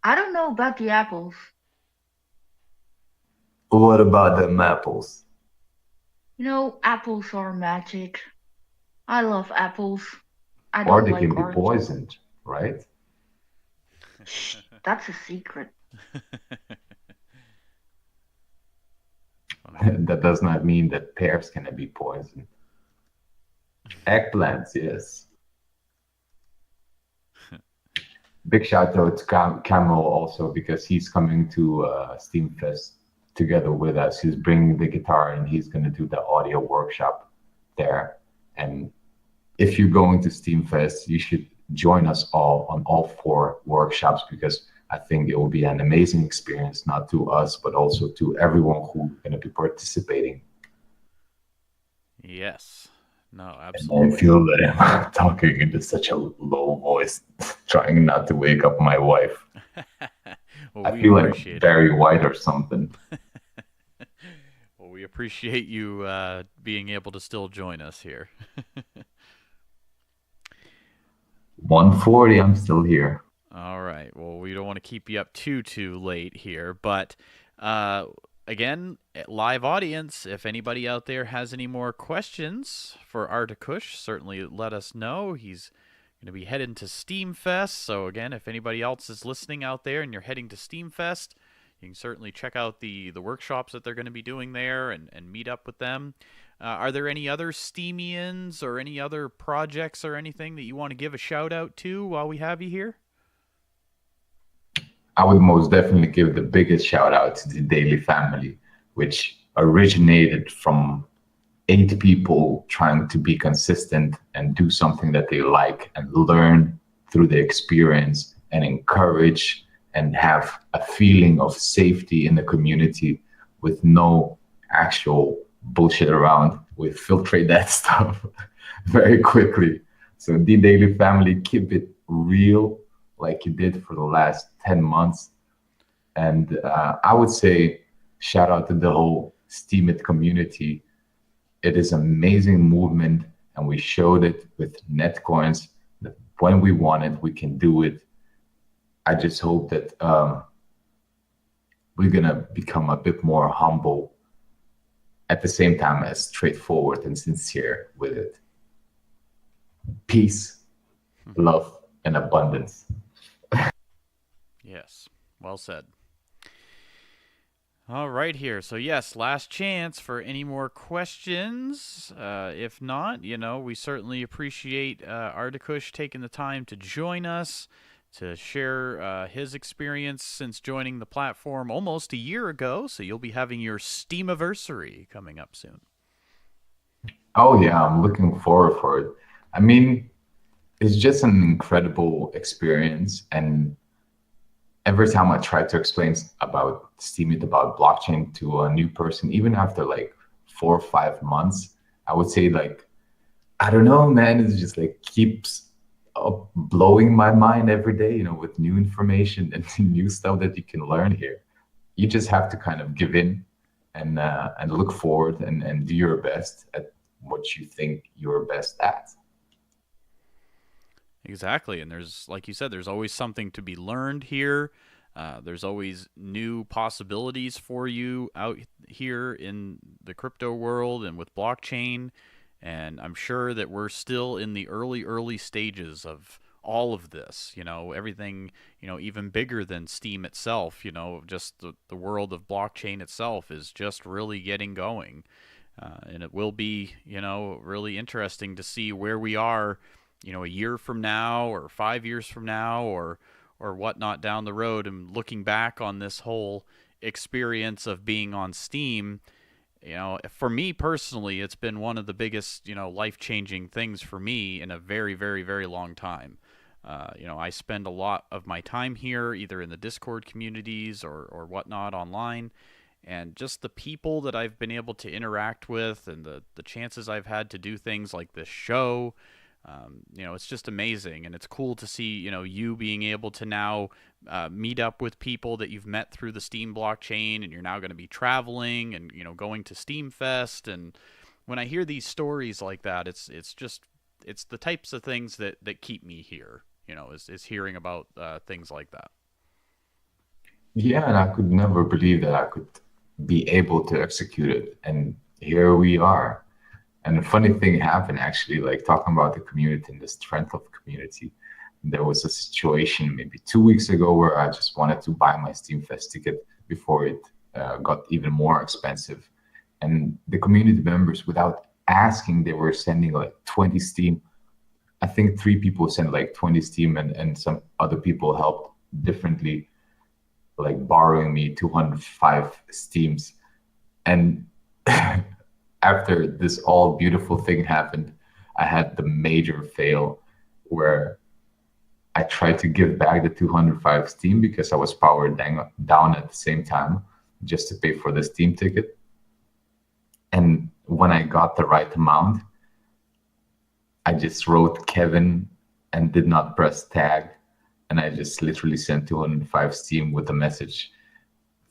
S1: I don't know about the apples.
S5: What about the apples?
S1: Apples are magic. I love apples. I
S4: Or
S1: don't
S4: they
S1: like
S4: can be
S1: oranges.
S4: poisoned, right?
S1: Shh, that's a secret.
S4: That does not mean that pears can be poisoned. Eggplants, yes. Big shout out to Camo also, because he's coming to Steam Fest together with us. He's bringing the guitar and he's going to do the audio workshop there. And if you're going to Steam Fest, you should join us all on all 4 workshops, because I think it will be an amazing experience, not to us, but also to everyone who's going to be participating.
S2: Yes. No, absolutely.
S4: And I feel that I'm talking into such a low voice, trying not to wake up my wife.
S2: Well,
S4: I feel like Barry White or something.
S2: Well, we appreciate you being able to still join us here.
S4: 1:40, I'm still here.
S2: All right. Well, we don't want to keep you up too late here, but again, live audience, if anybody out there has any more questions for Artakush, certainly let us know. He's going to be heading to Steam Fest. So again, if anybody else is listening out there and you're heading to Steam Fest, you can certainly check out the workshops that they're going to be doing there and meet up with them. Are there any other Steemians or any other projects or anything that you want to give a shout out to while we have you here?
S4: I would most definitely give the biggest shout out to the Daily Family, which originated from 8 people trying to be consistent and do something that they like and learn through the experience and encourage and have a feeling of safety in the community with no actual bullshit around. We filtrate that stuff very quickly. So the Daily Family, keep it real like you did for the last 10 months. And I would say shout out to the whole STEEMIT community. It is an amazing movement, and we showed it with Netcoins that when we want it, we can do it. I just hope that we're going to become a bit more humble at the same time as straightforward and sincere with it. Peace, love, and abundance.
S2: Yes, well said. All right here. So yes, last chance for any more questions. If not, we certainly appreciate Artakush taking the time to join us, to share his experience since joining the platform almost a year ago. So you'll be having your Steamiversary coming up soon.
S4: Oh yeah, I'm looking forward for it. I mean, it's just an incredible experience, and every time I try to explain about STEEMIT, about blockchain to a new person, even after like 4 or 5 months, I would say like, I don't know, man, it just like keeps blowing my mind every day, with new information and new stuff that you can learn here. You just have to kind of give in and look forward and do your best at what you think you're best at.
S2: Exactly. And there's, like you said, there's always something to be learned here. There's always new possibilities for you out here in the crypto world and with blockchain. And I'm sure that we're still in the early stages of all of this, everything, even bigger than Steem itself, just the world of blockchain itself is just really getting going. And it will be, really interesting to see where we are, a year from now or 5 years from now or whatnot down the road, and looking back on this whole experience of being on Steem. For me personally, it's been one of the biggest, life-changing things for me in a very, very, very long time. I spend a lot of my time here, either in the Discord communities or whatnot online, and just the people that I've been able to interact with and the chances I've had to do things like this show. It's just amazing, and it's cool to see, you being able to now meet up with people that you've met through the Steem blockchain, and you're now going to be traveling and, going to Steem Fest. And when I hear these stories like that, it's the types of things that keep me here, is hearing about things like that.
S4: Yeah, and I could never believe that I could be able to execute it. And here we are. And a funny thing happened, actually, like talking about the community and the strength of the community. There was a situation maybe 2 weeks ago where I just wanted to buy my Steem Fest ticket before it got even more expensive. And the community members, without asking, they were sending like 20 Steem. I think 3 people sent like 20 Steem, and some other people helped differently, like borrowing me 205 Steems. And after this all beautiful thing happened, I had the major fail where I tried to give back the 205 Steem because I was powered down at the same time just to pay for the Steem ticket. And when I got the right amount, I just wrote Kevin and did not press tag. And I just literally sent 205 Steem with a message.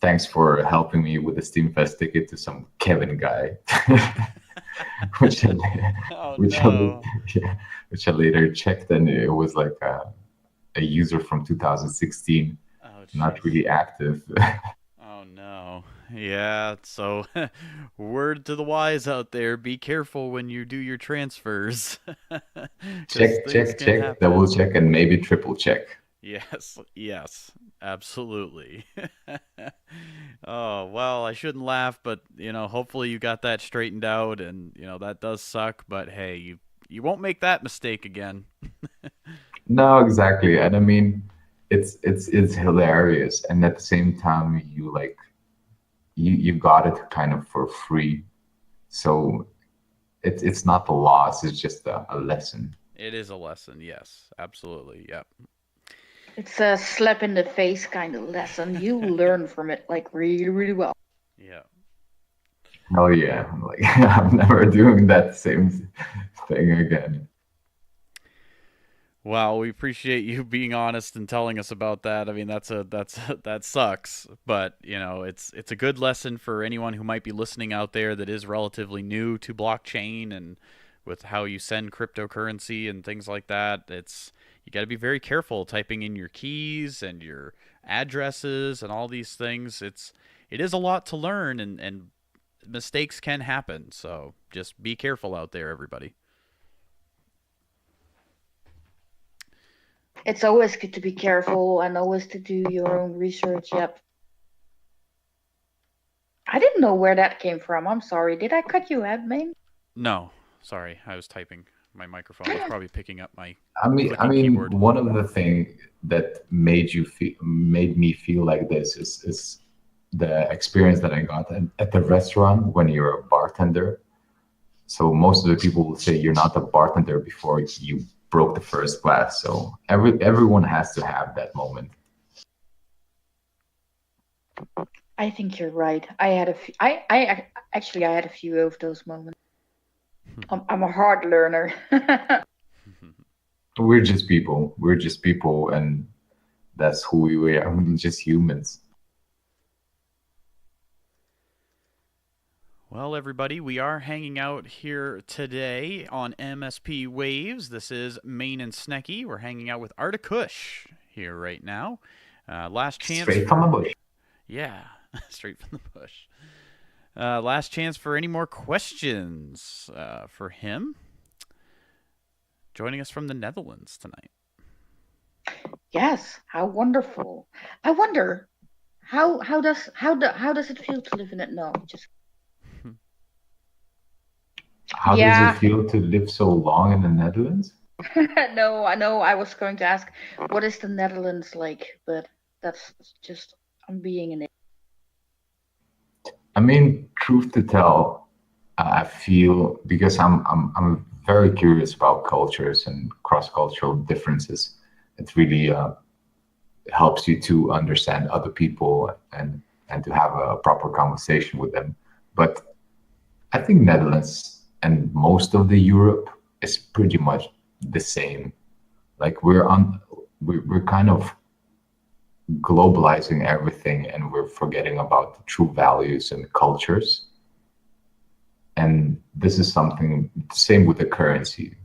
S4: Thanks for helping me with the Steem Fest ticket to some Kevin guy, which I later checked, and it was like a user from 2016, not really active.
S2: Oh no. Yeah, so word to the wise out there, be careful when you do your transfers.
S4: check, double check, and maybe triple check.
S2: Yes, Absolutely. Oh, well, I shouldn't laugh, but hopefully you got that straightened out, and that does suck, but hey, you won't make that mistake again.
S4: No, exactly. And I mean, it's hilarious, and at the same time, you like you got it kind of for free. So it's not the loss; it's just a lesson.
S2: It is a lesson, yes, absolutely. Yep.
S1: It's a slap in the face kind of lesson. You learn from it like really, really well.
S2: Yeah.
S4: Hell yeah! Like I'm never doing that same thing again.
S2: Well, we appreciate you being honest and telling us about that. I mean, that sucks, but it's a good lesson for anyone who might be listening out there that is relatively new to blockchain and with how you send cryptocurrency and things like that. You got to be very careful typing in your keys and your addresses and all these things. It is a lot to learn, and mistakes can happen. So just be careful out there, everybody.
S1: It's always good to be careful and always to do your own research. Yep. I didn't know where that came from. I'm sorry. Did I cut you out, man?
S2: No, sorry, I was typing. My microphone was probably picking up my
S4: I
S2: clicking
S4: mean,
S2: keyboard.
S4: one of the things that made me feel like this is the experience that I got at the restaurant when you're a bartender. So most of the people will say you're not a bartender before you broke the first glass. So everyone has to have that moment.
S1: I think you're right. I had a few, I actually I had a few of those moments. I'm a hard learner.
S4: We're just people. We're just people, and that's who we are. We're just humans.
S2: Well, everybody, we are hanging out here today on MSP Waves. This is Ma1ne Snekky. We're hanging out with Artakush here right now. Last chance.
S4: Straight from the bush.
S2: Yeah, straight from the bush. Last chance for any more questions for him. Joining us from the Netherlands tonight.
S1: Yes, how wonderful. I wonder how does it feel to live in it? No, just
S4: How does it feel to live so long in the Netherlands?
S1: No, I know I was going to ask what is the Netherlands like, but that's just I'm being an.
S4: I mean, truth to tell, I feel because I'm very curious about cultures and cross-cultural differences. It really helps you to understand other people and to have a proper conversation with them. But I think Netherlands and most of the Europe is pretty much the same. Like we're kind of globalizing everything and we're forgetting about the true values and cultures. And this is something same with the currency.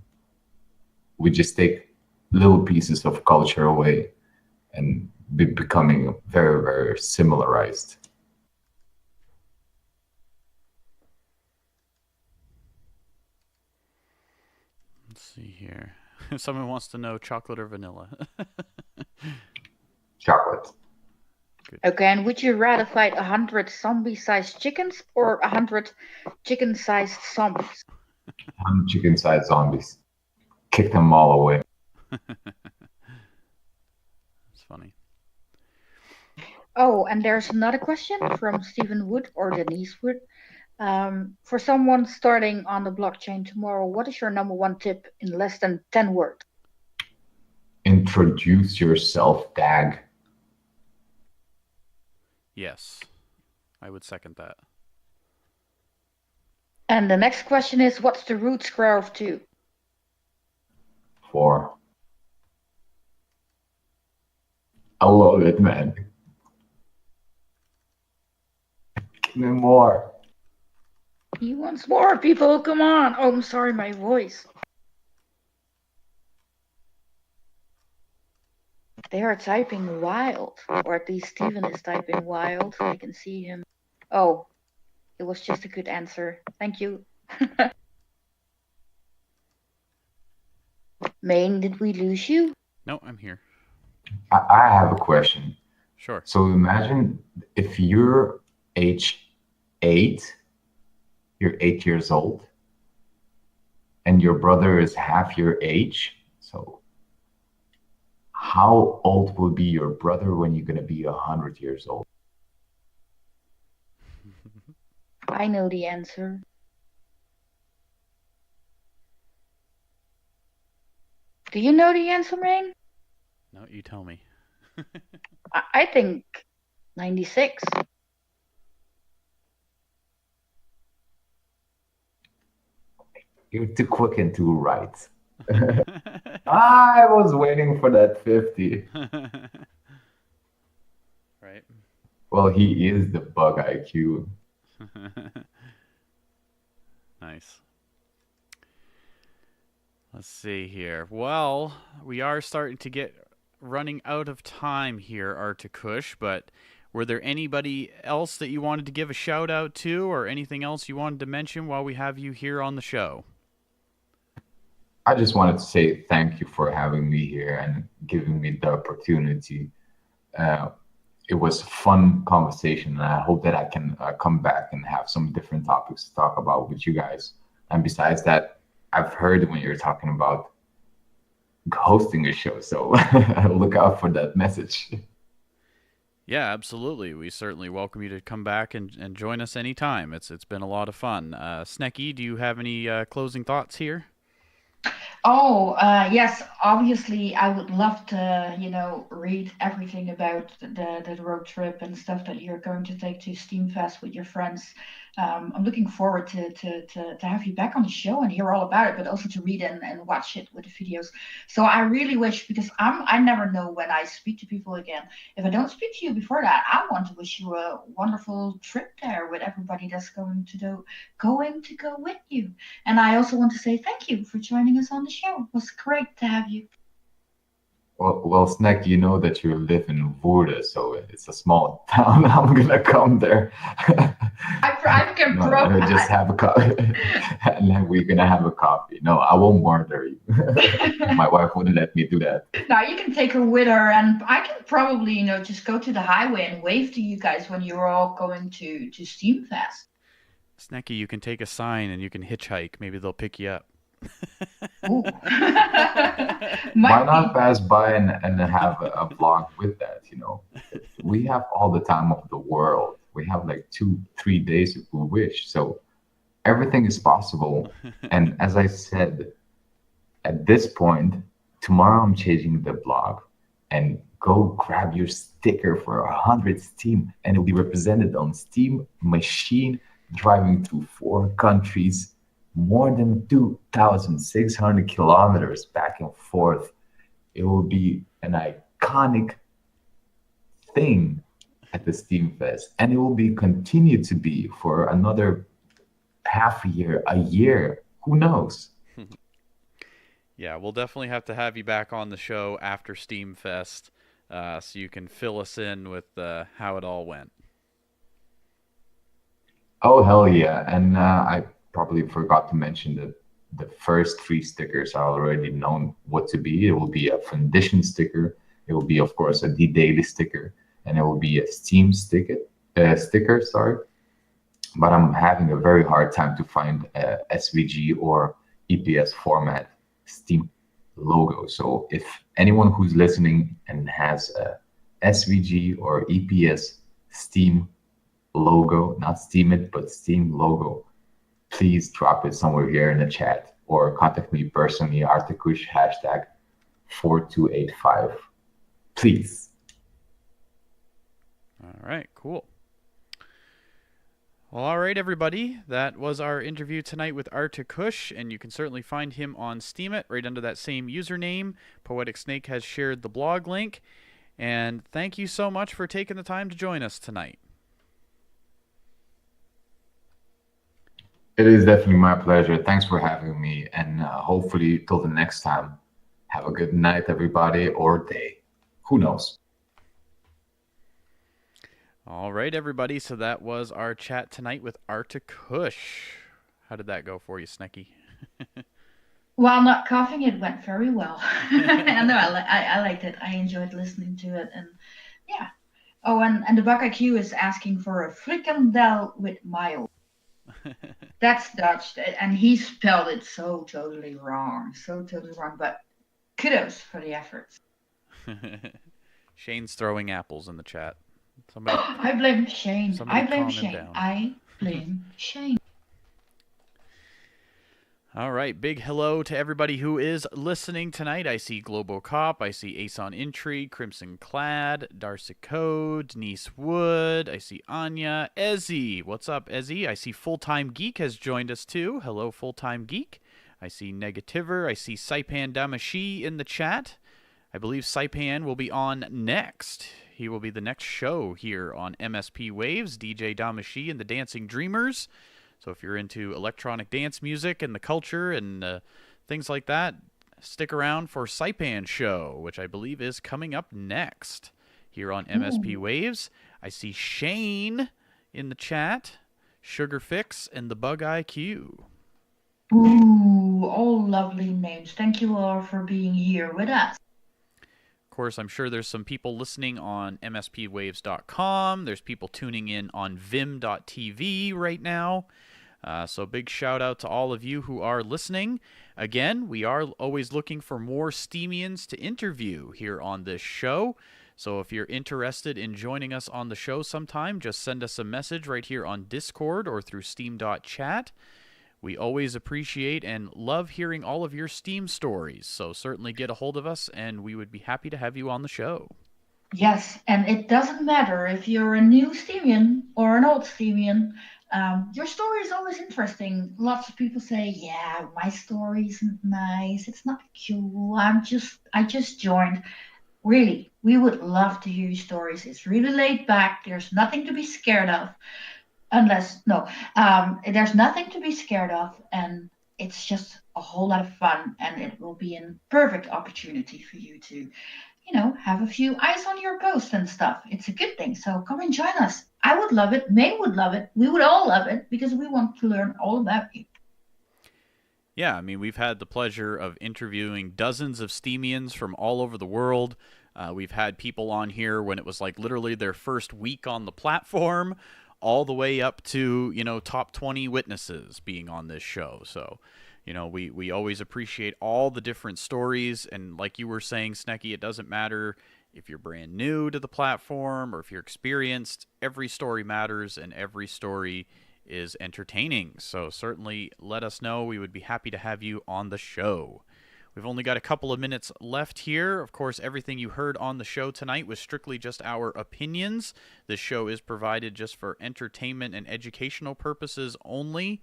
S4: We just take little pieces of culture away and becoming very, very similarized.
S2: Let's see here. If someone wants to know chocolate or vanilla.
S4: Chocolate.
S2: Good.
S1: Okay, and would you rather fight 100 zombie-sized chickens or 100 chicken-sized zombies?
S4: I'm chicken-sized zombies. Kick them all away.
S2: That's funny.
S1: Oh, and there's another question from Stephen Wood or Denise Wood. For someone starting on the blockchain tomorrow, what is your number one tip in less than 10 words?
S4: Introduce yourself, Dag.
S2: Yes, I would second that.
S1: And the next question is, what's the root square of 2?
S4: 4. I love it, man. Give me more.
S1: He wants more, people. Come on. Oh, I'm sorry, my voice. They are typing wild, or at least Steven is typing wild. I can see him. Oh, it was just a good answer. Thank you. Ma1ne, did we lose you?
S2: No, I'm here.
S4: I have a question.
S2: Sure.
S4: So imagine if you're age 8, you're 8 years old, and your brother is half your age. So how old will be your brother when you're going to be 100 years old?
S1: I know the answer. Do you know the answer, Rain?
S2: No, you tell me.
S1: I think 96.
S4: You're too quick and too right. I was waiting for that 50.
S2: Right.
S4: Well, he is the bug IQ.
S2: Nice. Let's see here. Well, we are starting to get running out of time here, Artikush, but were there anybody else that you wanted to give a shout out to or anything else you wanted to mention while we have you here on the show?
S4: I just wanted to say thank you for having me here and giving me the opportunity. It was a fun conversation, and I hope that I can come back and have some different topics to talk about with you guys. And besides that, I've heard when you're talking about hosting a show, so look out for that message.
S2: Yeah, absolutely. We certainly welcome you to come back and join us anytime. It's been a lot of fun. Snekky, do you have any closing thoughts here?
S1: Oh, yes, obviously, I would love to, read everything about the road trip and stuff that you're going to take to Steamfest with your friends. I'm looking forward to have you back on the show and hear all about it, but also to read and watch it with the videos. So I really wish, because I never know when I speak to people again. If I don't speak to you before that, I want to wish you a wonderful trip there with everybody that's going to go with you. And I also want to say thank you for joining us on the show. It was great to have you.
S4: Well, Snack, you know that you live in Woerden, so it's a small town. I'm gonna come there.
S1: I can
S4: No, just have a coffee, and then we're gonna have a coffee. No, I won't murder you. My wife wouldn't let me do that.
S1: Now you can take her with her, and I can probably, just go to the highway and wave to you guys when you're all going to Steamfest.
S2: Snekky, you can take a sign and you can hitchhike. Maybe they'll pick you up.
S1: Ooh.
S4: Why not pass by and have a vlog with that? We have all the time of the world. We have like 2-3 days if we wish. So everything is possible. And as I said, at this point, tomorrow I'm changing the blog, and go grab your sticker for 100 Steem, and it'll be represented on Steem Machine, driving through 4 countries, more than 2,600 kilometers back and forth. It will be an iconic thing at the Steam Fest, and it will be continued to be for another half a year. Who knows?
S2: Yeah, we'll definitely have to have you back on the show after Steam Fest, so you can fill us in with how it all went.
S4: Oh, hell yeah. And I probably forgot to mention that the first 3 stickers are already known what to be. It will be a Fundition sticker. It will be, of course, a D-Daily sticker. And it will be a Steam sticker, sorry. But I'm having a very hard time to find a SVG or EPS format Steam logo. So if anyone who's listening and has a SVG or EPS Steam logo, not STEEMIT, but Steam logo, please drop it somewhere here in the chat or contact me personally, Artikush, #4285. Please.
S2: All right, cool. Well, all right, everybody. That was our interview tonight with Artikush, and you can certainly find him on STEEMIT right under that same username. Poetic Snake has shared the blog link. And thank you so much for taking the time to join us tonight.
S4: It is definitely my pleasure. Thanks for having me. And hopefully, till the next time, have a good night, everybody, or day. Who knows?
S2: All right, everybody. So that was our chat tonight with Artikush. How did that go for you, Snekky?
S1: While not coughing, it went very well. I know I liked it. I enjoyed listening to it, and yeah, Oh, and the Bakku is asking for a frikandel with mayo. That's Dutch, and he spelled it so totally wrong. So totally wrong, but kudos for the efforts.
S2: Shane's throwing apples in the chat. Somebody,
S1: I blame Shane.
S2: somebody
S1: I blame
S2: calm him
S1: Shane.
S2: down.
S1: I blame Shane.
S2: All right, big hello to everybody who is listening tonight. I see Globo Cop, I see Ace on Intrigue, Crimson Clad, Darcy Code, Denise Wood, I see Anya, Ezzy. What's up, Ezzy? I see Full Time Geek has joined us too. Hello, Full Time Geek. I see Negativer, I see Saipan Damashi in the chat. I believe Saipan will be on next. He will be the next show here on MSPWaves, DJ Damashi and the Dancing Dreamers. So if you're into electronic dance music and the culture and things like that, stick around for Saipan's show, which I believe is coming up next here on MSPWaves. I see Shane in the chat, Sugar Fix, and the Bug IQ.
S1: Ooh, all lovely names. Thank you all for being here with us.
S2: Of course, I'm sure there's some people listening on MSPWaves.com. There's people tuning in on Vim.tv right now. So big shout out to all of you who are listening. Again, we are always looking for more Steemians to interview here on this show. So if you're interested in joining us on the show sometime, just send us a message right here on Discord or through Steam.chat. We always appreciate and love hearing all of your Steam stories. So certainly get a hold of us and we would be happy to have you on the show.
S1: Yes, and it doesn't matter if you're a new Steemian or an old Steemian. Your story is always interesting. Lots of people say, "Yeah, my story isn't nice. It's not cool. I just joined." Really, we would love to hear your stories. It's really laid back. There's nothing to be scared of, there's nothing to be scared of, and it's just a whole lot of fun. And it will be a perfect opportunity for you to, have a few eyes on your post and stuff. It's a good thing. So come and join us. I would love it. May would love it. We would all love it because we want to learn all about you.
S2: Yeah, I mean, we've had the pleasure of interviewing dozens of Steemians from all over the world. We've had people on here when it was like literally their first week on the platform, all the way up to, top 20 witnesses being on this show. So, we always appreciate all the different stories. And like you were saying, Snekky, it doesn't matter if you're brand new to the platform or if you're experienced. Every story matters and every story is entertaining. So certainly let us know. We would be happy to have you on the show. We've only got a couple of minutes left here. Of course, everything you heard on the show tonight was strictly just our opinions. This show is provided just for entertainment and educational purposes only.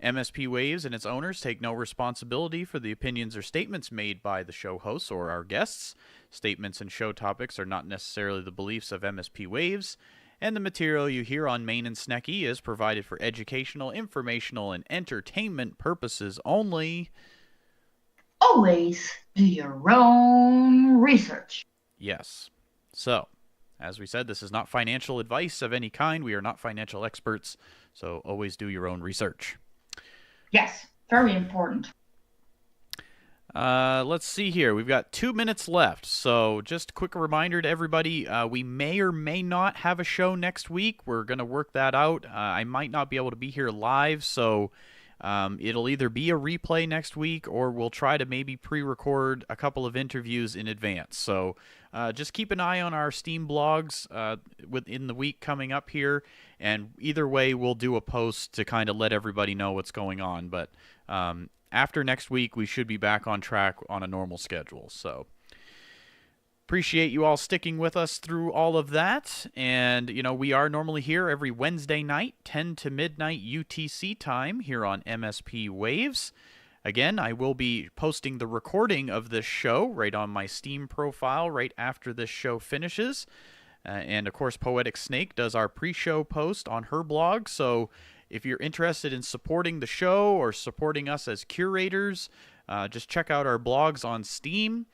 S2: MSPWaves and its owners take no responsibility for the opinions or statements made by the show hosts or our guests. Statements and show topics are not necessarily the beliefs of MSPWaves, and the material you hear on Ma1ne Snekky is provided for educational, informational, and entertainment purposes only.
S1: Always do your own research.
S2: Yes. So, as we said, this is not financial advice of any kind. We are not financial experts, so always do your own research.
S1: Yes, very important.
S2: Let's see here. We've got 2 minutes left. So just a quick reminder to everybody, we may or may not have a show next week. We're going to work that out. I might not be able to be here live, so it'll either be a replay next week or we'll try to maybe pre-record a couple of interviews in advance. So just keep an eye on our Steam blogs within the week coming up here, and either way we'll do a post to kind of let everybody know what's going on. But after next week, we should be back on track on a normal schedule. So appreciate you all sticking with us through all of that. And, we are normally here every Wednesday night, 10 to midnight UTC time here on MSP Waves. Again, I will be posting the recording of this show right on my Steam profile right after this show finishes. And, of course, Poetic Snake does our pre-show post on her blog. So if you're interested in supporting the show or supporting us as curators, just check out our blogs on Steam.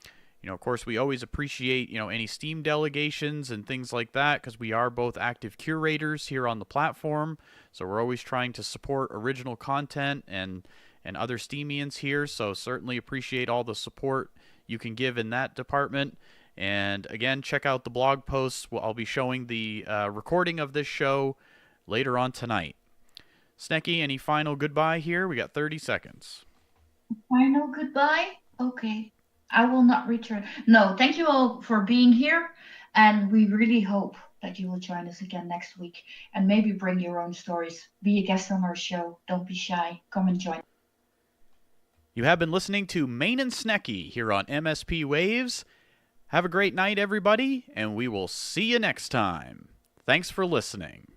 S2: Of course, we always appreciate, any Steam delegations and things like that because we are both active curators here on the platform. So we're always trying to support original content and other Steemians here. So certainly appreciate all the support you can give in that department. And again, check out the blog posts. I'll be showing the recording of this show later on tonight. Snekky, any final goodbye here? We got 30 seconds.
S1: Final goodbye? Okay. I will not return. No, thank you all for being here. And we really hope that you will join us again next week. And maybe bring your own stories. Be a guest on our show. Don't be shy. Come and join.
S2: You have been listening to Ma1ne Snekky here on MSP Waves. Have a great night, everybody, and we will see you next time. Thanks for listening.